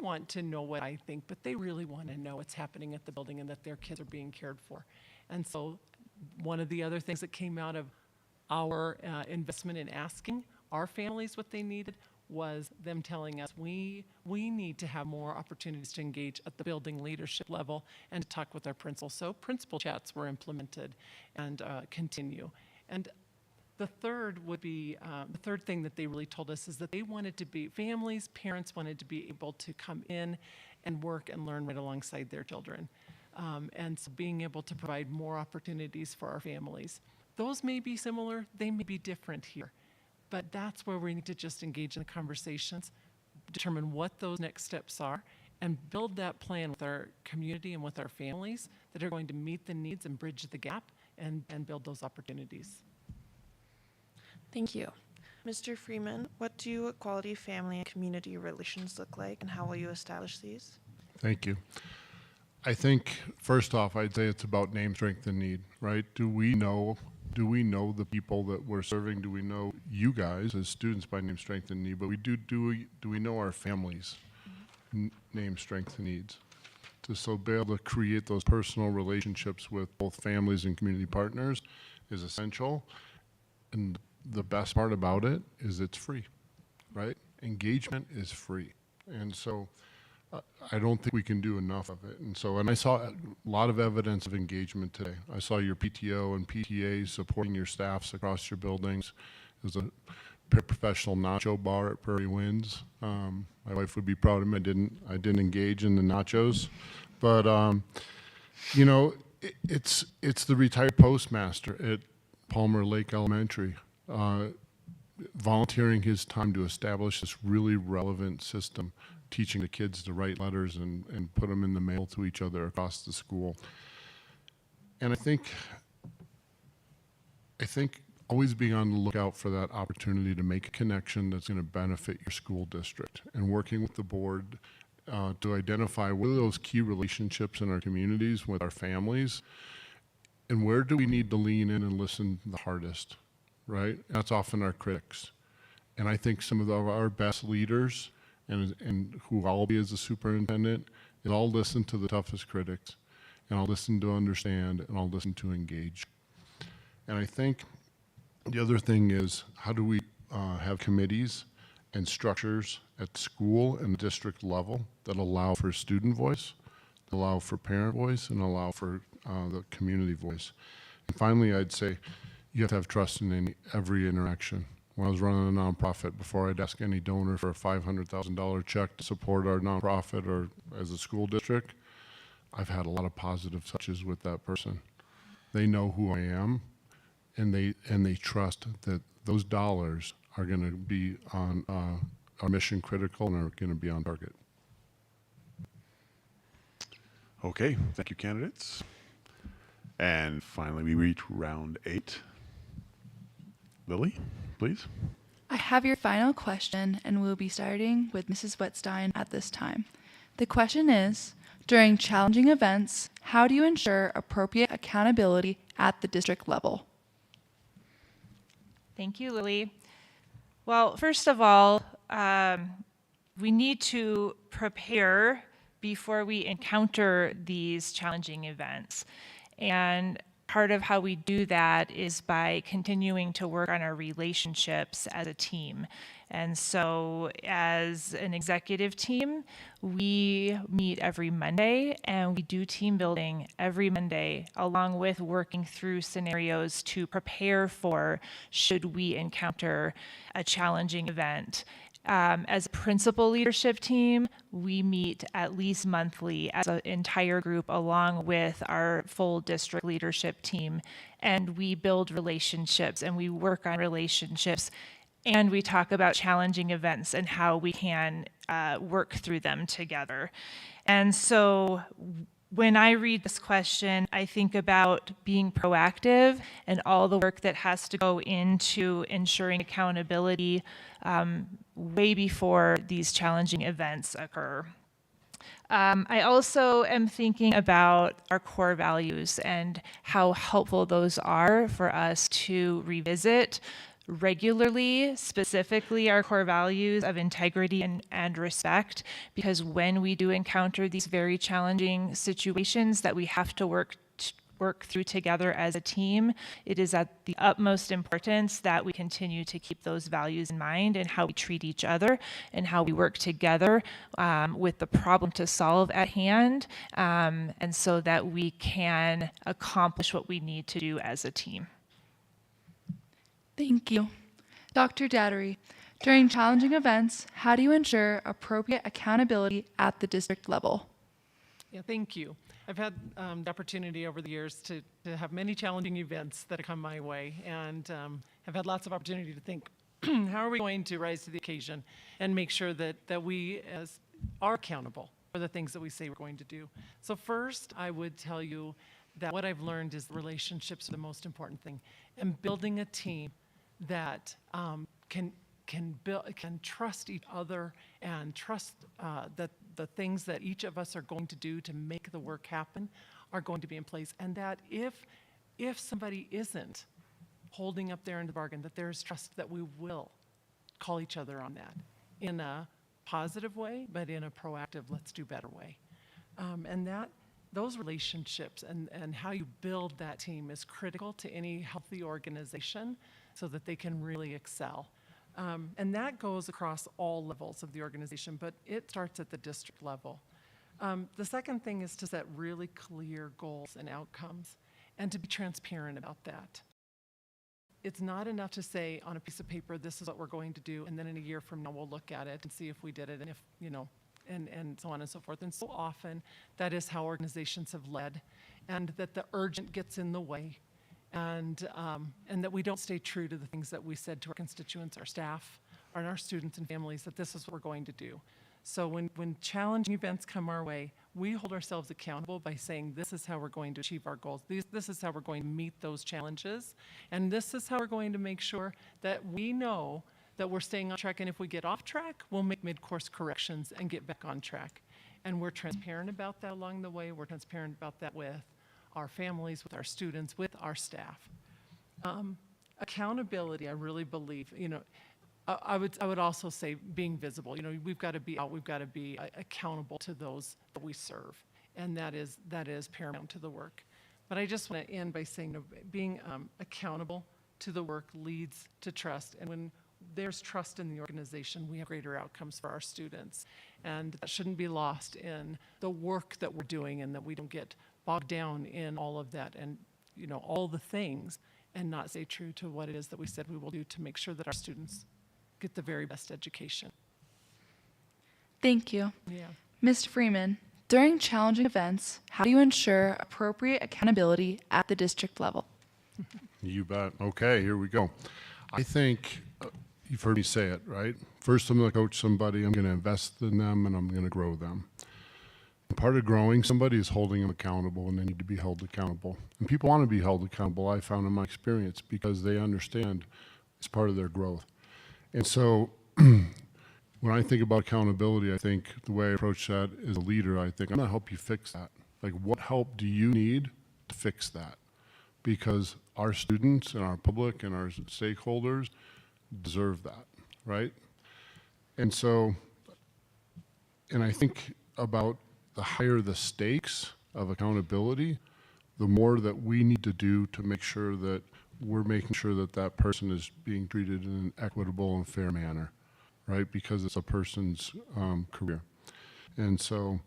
want to know what I think, but they really want to know what's happening at the building and that their kids are being cared for. And so one of the other things that came out of our investment in asking our families what they needed was them telling us we need to have more opportunities to engage at the building leadership level and to talk with our principals. So principal chats were implemented and continue. And the third would be, the third thing that they really told us is that they wanted to be, families, parents wanted to be able to come in and work and learn right alongside their children. And so being able to provide more opportunities for our families. Those may be similar, they may be different here. But that's where we need to just engage in the conversations, determine what those next steps are, and build that plan with our community and with our families that are going to meet the needs and bridge the gap and build those opportunities. Thank you. Mr. Freeman, what do quality family and community relations look like, and how will you establish these? Thank you. I think, first off, I'd say it's about name, strength, and need, right? Do we know the people that we're serving? Do we know you guys as students by name, strength, and need? But do we know our families' name, strength, and needs? to so be able to create those personal relationships with both families and community partners is essential. And the best part about it is it's free, right? Engagement is free. And so I don't think we can do enough of it. And so, and I saw a lot of evidence of engagement today. I saw your PTO and PTAs supporting your staffs across your buildings. There's a paraprofessional nacho bar at Prairie Winds. My wife would be proud of me. I didn't engage in the nachos, but you know, it's the retired postmaster at Palmer Lake Elementary, volunteering his time to establish this really relevant system, teaching the kids to write letters and put them in the mail to each other across the school. And I think always being on the lookout for that opportunity to make a connection that's going to benefit your school district, and working with the board to identify what are those key relationships in our communities with our families, and where do we need to lean in and listen the hardest, right? That's often our critics. And I think some of our best leaders, and who I'll be as a superintendent, is I'll listen to the toughest critics, and I'll listen to understand, and I'll listen to engage. And I think the other thing is, how do we have committees and structures at school and district level that allow for student voice, that allow for parent voice, and allow for the community voice. And finally, I'd say you have to have trust in every interaction. When I was running a nonprofit, before I'd ask any donor for a $500,000 check to support our nonprofit or as a school district, I've had a lot of positive touches with that person. They know who I am, and they trust that those dollars are going to be on our mission critical and are going to be on target. Okay, thank you, candidates. And finally, we reach round 8. Lily, please. I have your final question, and we'll be starting with Mrs. Wetstein at this time. The question is, during challenging events, how do you ensure appropriate accountability at the district level? Thank you, Lily. Well, first of all, we need to prepare before we encounter these challenging events. And part of how we do that is by continuing to work on our relationships as a team. And so as an executive team, we meet every Monday and we do team building every Monday, along with working through scenarios to prepare for should we encounter a challenging event. As a principal leadership team, we meet at least monthly as an entire group along with our full district leadership team. And we build relationships and we work on relationships. And we talk about challenging events and how we can work through them together. And so when I read this question, I think about being proactive and all the work that has to go into ensuring accountability way before these challenging events occur. I also am thinking about our core values and how helpful those are for us to revisit regularly, specifically our core values of integrity and respect, because when we do encounter these very challenging situations that we have to work through together as a team, it is at the utmost importance that we continue to keep those values in mind and how we treat each other and how we work together with the problem to solve at hand, and so that we can accomplish what we need to do as a team. Thank you. Dr. Dattery, during challenging events, how do you ensure appropriate accountability at the district level? Yeah, thank you. I've had the opportunity over the years to have many challenging events that have come my way, and have had lots of opportunity to think, how are we going to rise to the occasion and make sure that we are accountable for the things that we say we're going to do. So first, I would tell you that what I've learned is relationships are the most important thing, and building a team that can trust each other and trust that the things that each of us are going to do to make the work happen are going to be in place, and that if somebody isn't holding up their end of the bargain, that there's trust that we will call each other on that in a positive way, but in a proactive, let's do better way. And those relationships and how you build that team is critical to any healthy organization so that they can really excel. And that goes across all levels of the organization, but it starts at the district level. The second thing is to set really clear goals and outcomes and to be transparent about that. It's not enough to say on a piece of paper, this is what we're going to do, and then in a year from now we'll look at it and see if we did it and if, and so on and so forth. And so often that is how organizations have led, and that the urgent gets in the way, and that we don't stay true to the things that we said to our constituents, our staff, and our students and families, that this is what we're going to do. So when challenging events come our way, we hold ourselves accountable by saying this is how we're going to achieve our goals. This is how we're going to meet those challenges. And this is how we're going to make sure that we know that we're staying on track. And if we get off track, we'll make mid-course corrections and get back on track. And we're transparent about that along the way. We're transparent about that with our families, with our students, with our staff. Accountability, I really believe, I would also say being visible. We've got to be out. We've got to be accountable to those that we serve, and that is paramount to the work. But I just want to end by saying, being accountable to the work leads to trust, and when there's trust in the organization, we have greater outcomes for our students, and that shouldn't be lost in the work that we're doing, and that we don't get bogged down in all of that and all the things, and not stay true to what it is that we said we will do to make sure that our students get the very best education. Thank you. Yeah. Mr. Freeman, during challenging events, how do you ensure appropriate accountability at the district level? You bet. Okay, here we go. I think you've heard me say it, right? First, I'm going to coach somebody, I'm going to invest in them, and I'm going to grow them. And part of growing somebody is holding them accountable, and they need to be held accountable. And people want to be held accountable, I found in my experience, because they understand it's part of their growth. And so when I think about accountability, I think the way I approach that as a leader, I think I'm going to help you fix that. Like, what help do you need to fix that? Because our students and our public and our stakeholders deserve that, right? And so, and I think about the higher the stakes of accountability, the more that we need to do to make sure that we're making sure that that person is being treated in an equitable and fair manner, right? Because it's a person's career. And so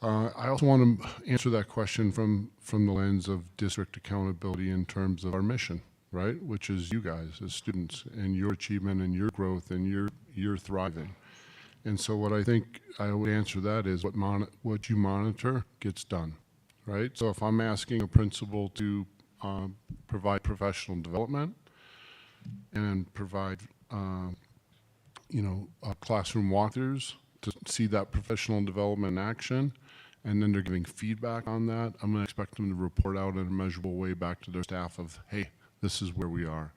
I also want to answer that question from the lens of district accountability in terms of our mission, right? Which is you guys as students and your achievement and your growth and your thriving. And so what I think I would answer that is what you monitor gets done, right? So if I'm asking a principal to provide professional development and provide, classroom walkthroughs to see that professional development in action, and then they're giving feedback on that, I'm going to expect them to report out in a measurable way back to their staff of, hey, this is where we are.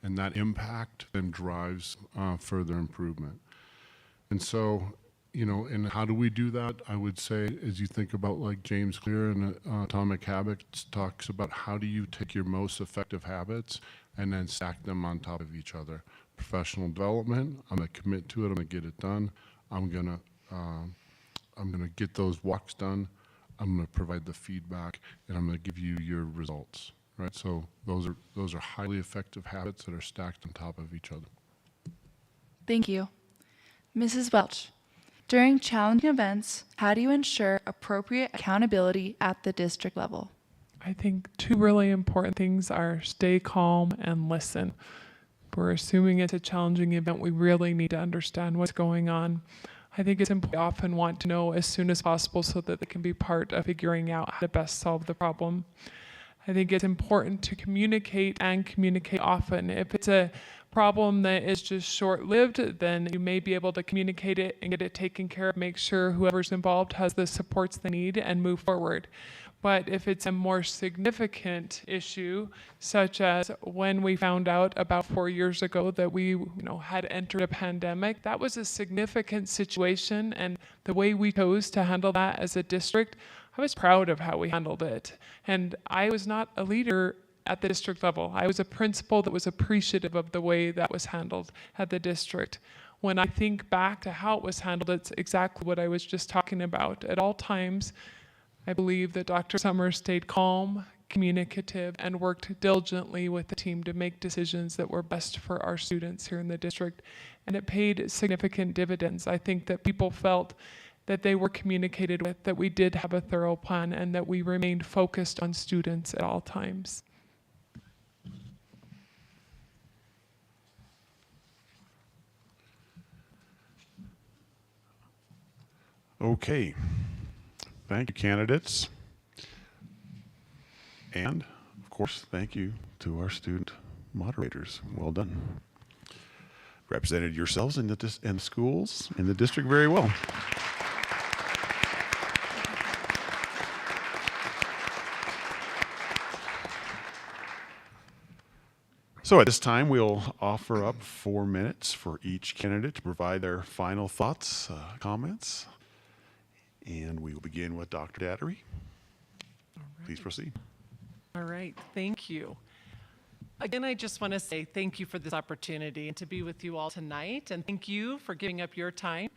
And that impact then drives further improvement. And so, and how do we do that? I would say, as you think about like James Clear and Atomic Habits talks about how do you take your most effective habits and then stack them on top of each other. Professional development, I'm going to commit to it, I'm going to get it done. I'm going to get those walks done. I'm going to provide the feedback, and I'm going to give you your results, right? So those are highly effective habits that are stacked on top of each other. Thank you. Mrs. Welch, during challenging events, how do you ensure appropriate accountability at the district level? I think two really important things are stay calm and listen. If we're assuming it's a challenging event, we really need to understand what's going on. I think it's important. We often want to know as soon as possible so that they can be part of figuring out how to best solve the problem. I think it's important to communicate and communicate often. If it's a problem that is just short-lived, then you may be able to communicate it and get it taken care of, make sure whoever's involved has the supports they need and move forward. But if it's a more significant issue, such as when we found out about 4 years ago that we had entered a pandemic, that was a significant situation, and the way we chose to handle that as a district, I was proud of how we handled it. And I was not a leader at the district level. I was a principal that was appreciative of the way that was handled at the district. When I think back to how it was handled, it's exactly what I was just talking about. At all times, I believe that Dr. Summers stayed calm, communicative, and worked diligently with the team to make decisions that were best for our students here in the district. And it paid significant dividends. I think that people felt that they were communicated with, that we did have a thorough plan, and that we remained focused on students at all times. Okay. Thank you, candidates. And, of course, thank you to our student moderators. Well done. Represented yourselves in the schools in the district very well. So at this time, we'll offer up 4 minutes for each candidate to provide their final thoughts, comments. And we will begin with Dr. Dattery. Please proceed. All right, thank you. Again, I just want to say thank you for this opportunity and to be with you all tonight, and thank you for giving up your time.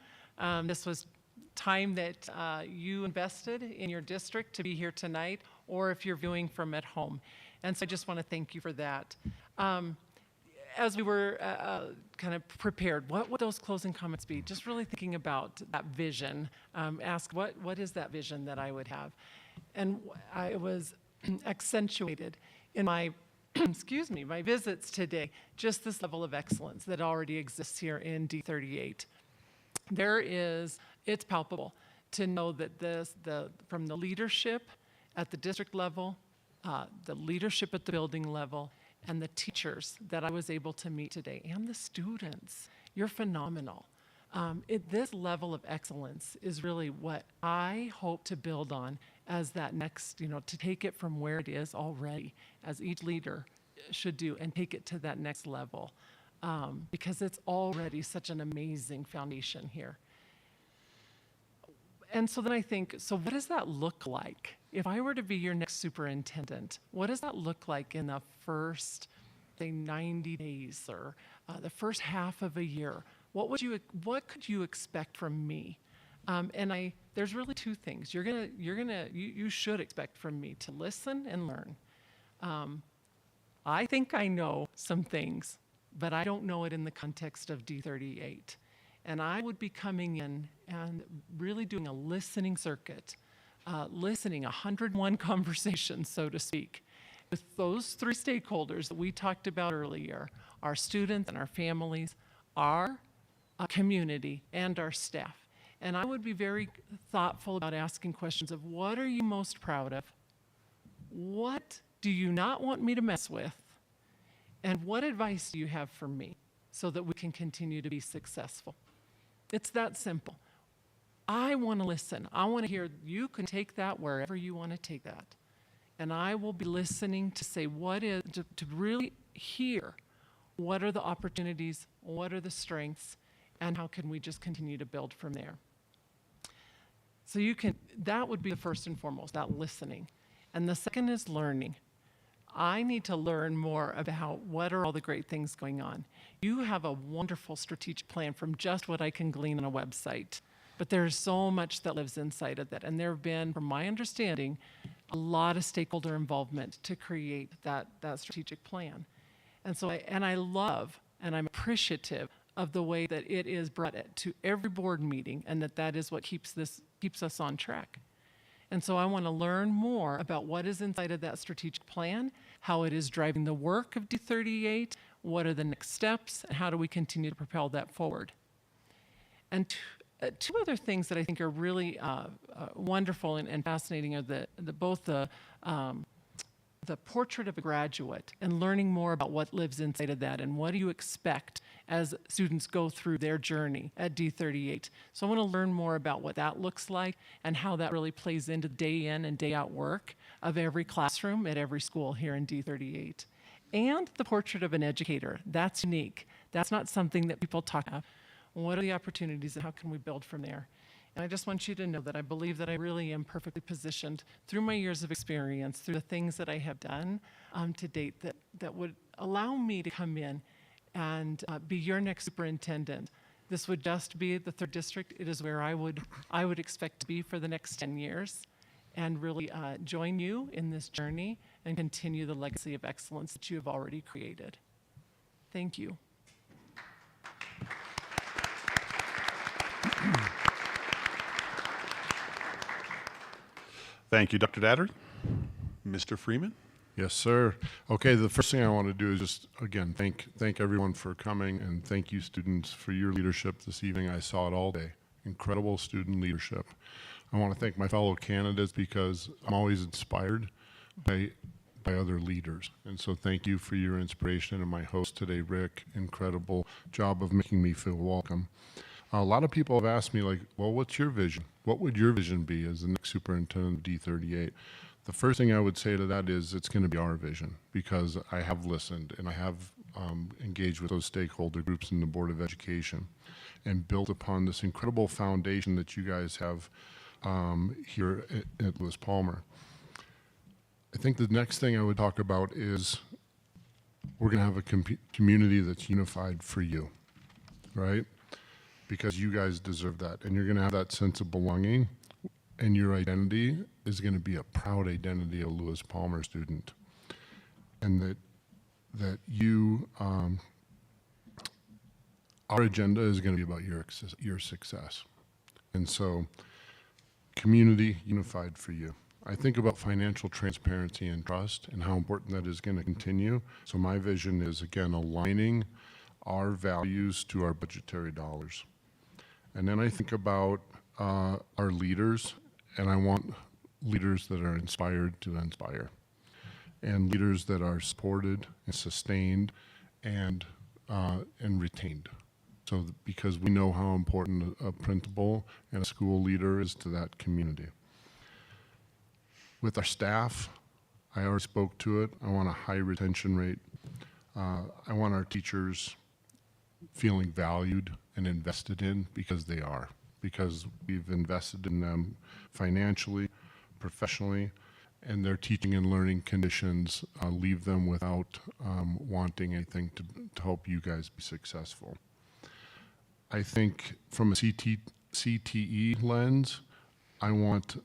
This was time that you invested in your district to be here tonight, or if you're viewing from at home. And so I just want to thank you for that. As we were kind of prepared, what would those closing comments be? Just really thinking about that vision. Ask what is that vision that I would have? And I was accentuated in my excuse me, my visits today, just this level of excellence that already exists here in D38. It's palpable to know that from the leadership at the district level, the leadership at the building level, and the teachers that I was able to meet today, and the students, you're phenomenal. This level of excellence is really what I hope to build on as that next, to take it from where it is already, as each leader should do, and take it to that next level, because it's already such an amazing foundation here. And so then I think, so what does that look like? If I were to be your next superintendent, what does that look like in the first, say, 90 days or the first half of a year? What could you expect from me? There's really 2 things. You should expect from me to listen and learn. I think I know some things, but I don't know it in the context of D38. And I would be coming in and really doing a listening circuit, listening 101 conversations, so to speak, with those 3 stakeholders that we talked about earlier, our students and our families, our community, and our staff. And I would be very thoughtful about asking questions of what are you most proud of? What do you not want me to mess with? And what advice do you have for me so that we can continue to be successful? It's that simple. I want to listen. I want to hear, you can take that wherever you want to take that. And I will be listening to say to really hear what are the opportunities, what are the strengths, and how can we just continue to build from there. So that would be the first and foremost, that listening. And the second is learning. I need to learn more about what are all the great things going on. You have a wonderful strategic plan from just what I can glean on a website, but there's so much that lives inside of that. And there have been, from my understanding, a lot of stakeholder involvement to create that strategic plan. And so I love and I'm appreciative of the way that it is brought to every board meeting, and that is what keeps us on track. And so I want to learn more about what is inside of that strategic plan, how it is driving the work of D38, what are the next steps, and how do we continue to propel that forward. And 2 other things that I think are really wonderful and fascinating are both the portrait of a graduate and learning more about what lives inside of that and what do you expect as students go through their journey at D38. So I want to learn more about what that looks like and how that really plays into day in and day out work of every classroom at every school here in D38. And the portrait of an educator. That's unique. That's not something that people talk about. What are the opportunities and how can we build from there? And I just want you to know that I believe that I really am perfectly positioned through my years of experience, through the things that I have done to date that would allow me to come in and be your next superintendent. This would just be the 3rd district. It is where I would expect to be for the next 10 years and really join you in this journey and continue the legacy of excellence that you have already created. Thank you. Thank you, Dr. Datter. Mr. Freeman? Yes, sir. Okay, the first thing I want to do is just, again, thank everyone for coming, and thank you, students, for your leadership this evening. I saw it all day. Incredible student leadership. I want to thank my fellow candidates because I'm always inspired by other leaders. And so thank you for your inspiration. And my host today, Rick, incredible job of making me feel welcome. A lot of people have asked me, like, well, what's your vision? What would your vision be as the next superintendent of D38? The first thing I would say to that is it's going to be our vision, because I have listened and I have engaged with those stakeholder groups in the Board of Education and built upon this incredible foundation that you guys have here at Lewis Palmer. I think the next thing I would talk about is we're going to have a community that's unified for you, right? Because you guys deserve that, and you're going to have that sense of belonging, and your identity is going to be a proud identity of a Lewis Palmer student, and that you, our agenda is going to be about your success, and so community unified for you. I think about financial transparency and trust and how important that is going to continue. So my vision is, again, aligning our values to our budgetary dollars. And then I think about our leaders, and I want leaders that are inspired to inspire, and leaders that are supported and sustained and retained. So because we know how important a principal and a school leader is to that community. With our staff, I already spoke to it. I want a high retention rate. I want our teachers feeling valued and invested in, because they are, because we've invested in them financially, professionally, and their teaching and learning conditions leave them without wanting anything to help you guys be successful. I think from a CTE lens, I want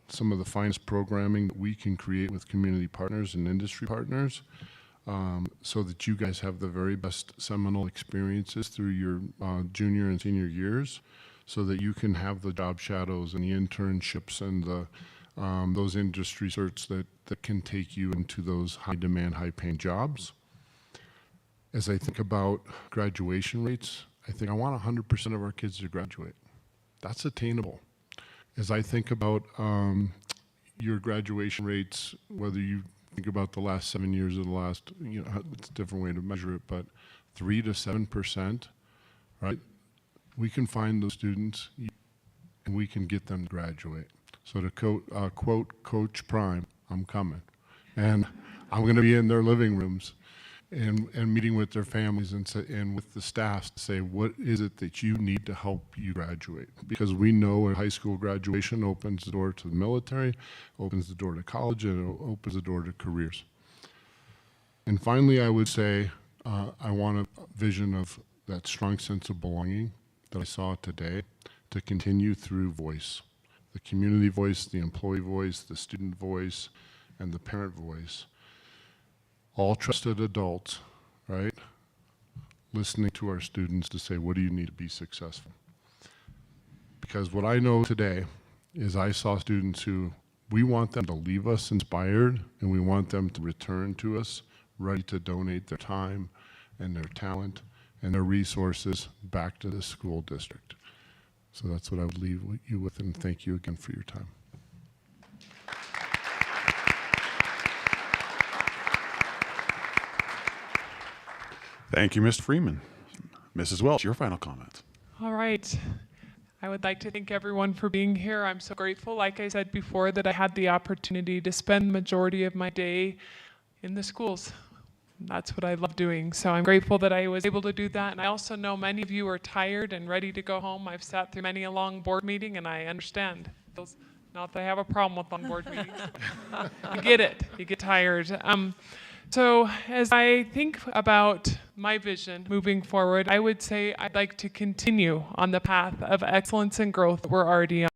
some of the finest programming that we can create with community partners and industry partners, so that you guys have the very best seminal experiences through your junior and senior years, so that you can have the job shadows and the internships and the those industry certs that can take you into those high demand, high paying jobs. As I think about graduation rates, I think I want 100% of our kids to graduate. That's attainable. As I think about your graduation rates, whether you think about the last 7 years or the last, it's a different way to measure it, but 3 to 7%, right? We can find those students and we can get them to graduate. So to quote Coach Prime, I'm coming. And I'm going to be in their living rooms and meeting with their families and with the staff to say, what is it that you need to help you graduate? Because we know a high school graduation opens the door to the military, opens the door to college, and it opens the door to careers. And finally, I would say I want a vision of that strong sense of belonging that I saw today to continue through voice. The community voice, the employee voice, the student voice, and the parent voice. All trusted adults, right? Listening to our students to say, what do you need to be successful? Because what I know today is I saw students who, we want them to leave us inspired, and we want them to return to us ready to donate their time and their talent and their resources back to the school district. So that's what I would leave you with, and thank you again for your time. Thank you, Mr. Freeman. Mrs. Welch, your final comments. All right. I would like to thank everyone for being here. I'm so grateful, like I said before, that I had the opportunity to spend the majority of my day in the schools That's what I love doing. So I'm grateful that I was able to do that. And I also know many of you are tired and ready to go home. I've sat through many a long board meeting, and I understand. Not that I have a problem with long board meetings. You get it. You get tired. So as I think about my vision moving forward, I would say I'd like to continue on the path of excellence and growth that we're already on.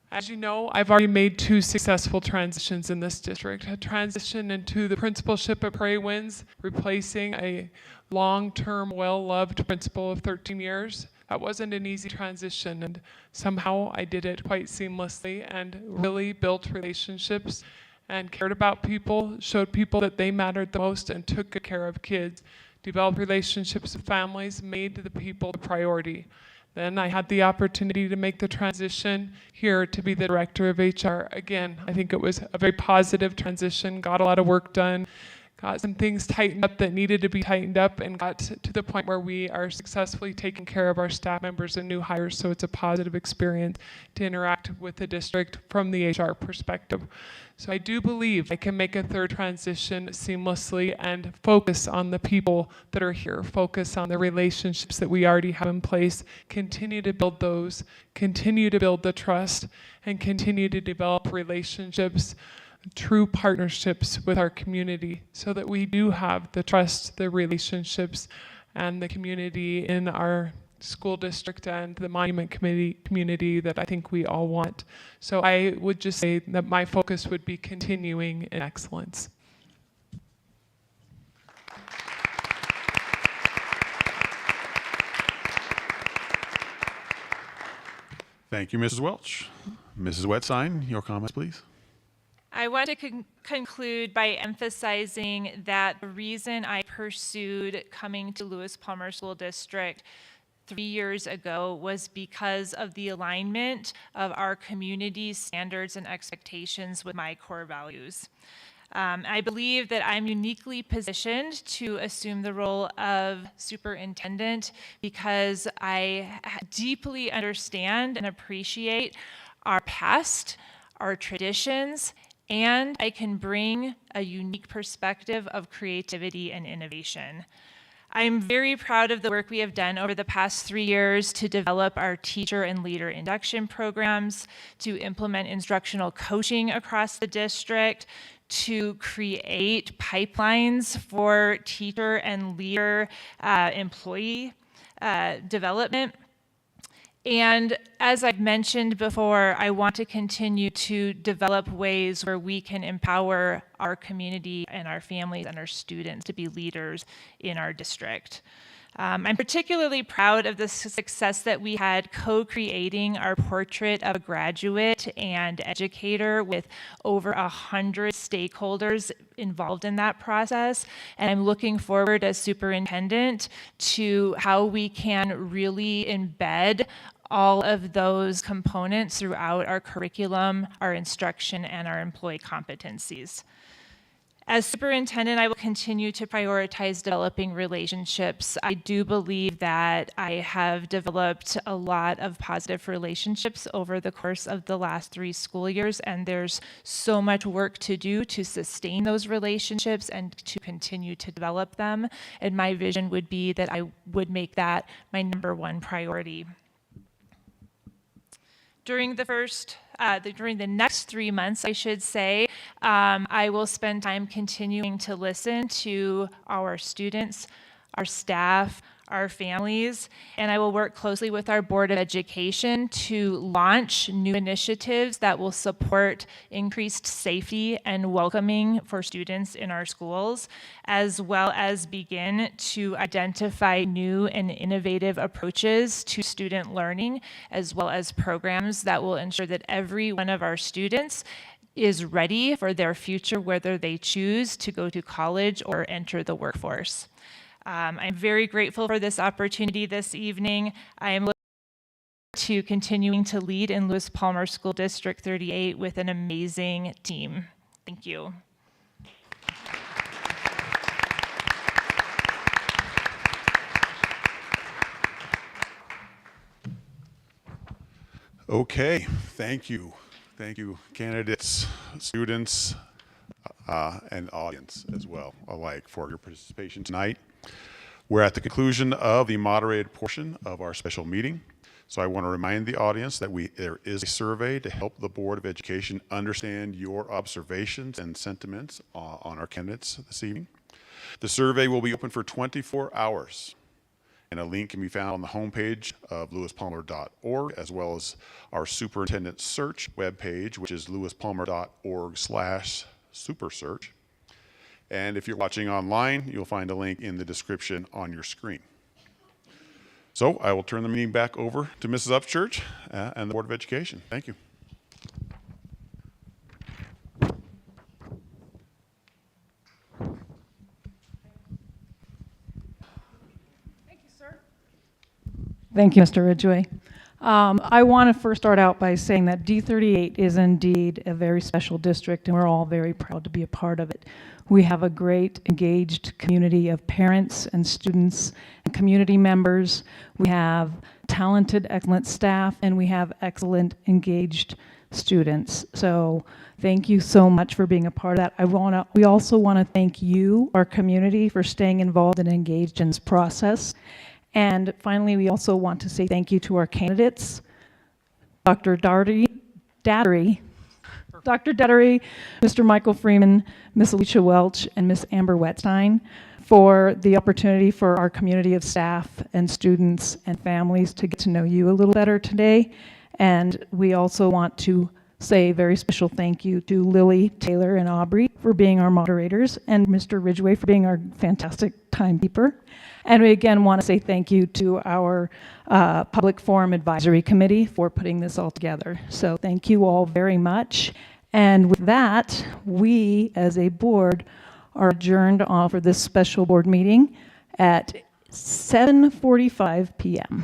As you know, I've already made 2 successful transitions in this district. A transition into the principalship at Prairie Winds, replacing a long-term, well-loved principal of 13 years. That wasn't an easy transition, and somehow I did it quite seamlessly and really built relationships and cared about people, showed people that they mattered the most, and took good care of kids, developed relationships with families, made the people the priority. Then I had the opportunity to make the transition here to be the director of HR. Again, I think it was a very positive transition, got a lot of work done, got some things tightened up that needed to be tightened up, and got to the point where we are successfully taking care of our staff members and new hires. So it's a positive experience to interact with the district from the HR perspective. So I do believe I can make a third transition seamlessly and focus on the people that are here, focus on the relationships that we already have in place, continue to build those, continue to build the trust, and continue to develop relationships, true partnerships with our community, so that we do have the trust, the relationships, and the community in our school district and the monument community that I think we all want. So I would just say that my focus would be continuing in excellence. Thank you, Mrs. Welch. Mrs. Wetstein, your comments, please. I want to conclude by emphasizing that the reason I pursued coming to Lewis Palmer School District 3 years ago was because of the alignment of our community's standards and expectations with my core values. I believe that I'm uniquely positioned to assume the role of superintendent because I deeply understand and appreciate our past, our traditions, and I can bring a unique perspective of creativity and innovation. I'm very proud of the work we have done over the past 3 years to develop our teacher and leader induction programs, to implement instructional coaching across the district, to create pipelines for teacher and leader employee development. And as I've mentioned before, I want to continue to develop ways where we can empower our community and our families and our students to be leaders in our district. I'm particularly proud of the success that we had co-creating our portrait of a graduate and educator with over 100 stakeholders involved in that process. And I'm looking forward as superintendent to how we can really embed all of those components throughout our curriculum, our instruction, and our employee competencies. As superintendent, I will continue to prioritize developing relationships. I do believe that I have developed a lot of positive relationships over the course of the last 3 school years, and there's so much work to do to sustain those relationships and to continue to develop them. And my vision would be that I would make that my #1 priority. During the next 3 months, I should say, I will spend time continuing to listen to our students, our staff, our families, and I will work closely with our Board of Education to launch new initiatives that will support increased safety and welcoming for students in our schools, as well as begin to identify new and innovative approaches to student learning, as well as programs that will ensure that every one of our students is ready for their future, whether they choose to go to college or enter the workforce. I'm very grateful for this opportunity this evening. I am looking forward to continuing to lead in Lewis Palmer School District 38 with an amazing team. Thank you. Okay, thank you. Thank you, candidates, students. and audience as well alike for your participation tonight. We're at the conclusion of the moderated portion of our special meeting. So I want to remind the audience that there is a survey to help the Board of Education understand your observations and sentiments on our candidates this evening. The survey will be open for 24 hours, and a link can be found on the homepage of lewispalmer.org, as well as our superintendent search webpage, which is lewispalmer.org/supersearch. And if you're watching online, you'll find a link in the description on your screen. So I will turn the meeting back over to Mrs. Upchurch and the Board of Education. Thank you. Thank you, Mr. Ridgway. I want to first start out by saying that D38 is indeed a very special district, and we're all very proud to be a part of it. We have a great, engaged community of parents and students and community members. We have talented, excellent staff, and we have excellent, engaged students. So thank you so much for being a part of that. We also want to thank you, our community, for staying involved and engaged in this process. And finally, we also want to say thank you to our candidates, Dr. Dattery, Mr. Michael Freeman, Ms. Alicia Welch, and Ms. Amber Wetstein, for the opportunity for our community of staff and students and families to get to know you a little better today. And we also want to say a very special thank you to Lily, Taylor, and Aubrey for being our moderators, and Mr. Ridgway for being our fantastic timekeeper. And we again want to say thank you to our Public Forum Advisory Committee for putting this all together. So thank you all very much. And with that, we as a board are adjourned for this special board meeting at 7:45 p.m.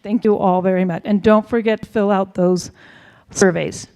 Thank you all very much. And don't forget to fill out those surveys.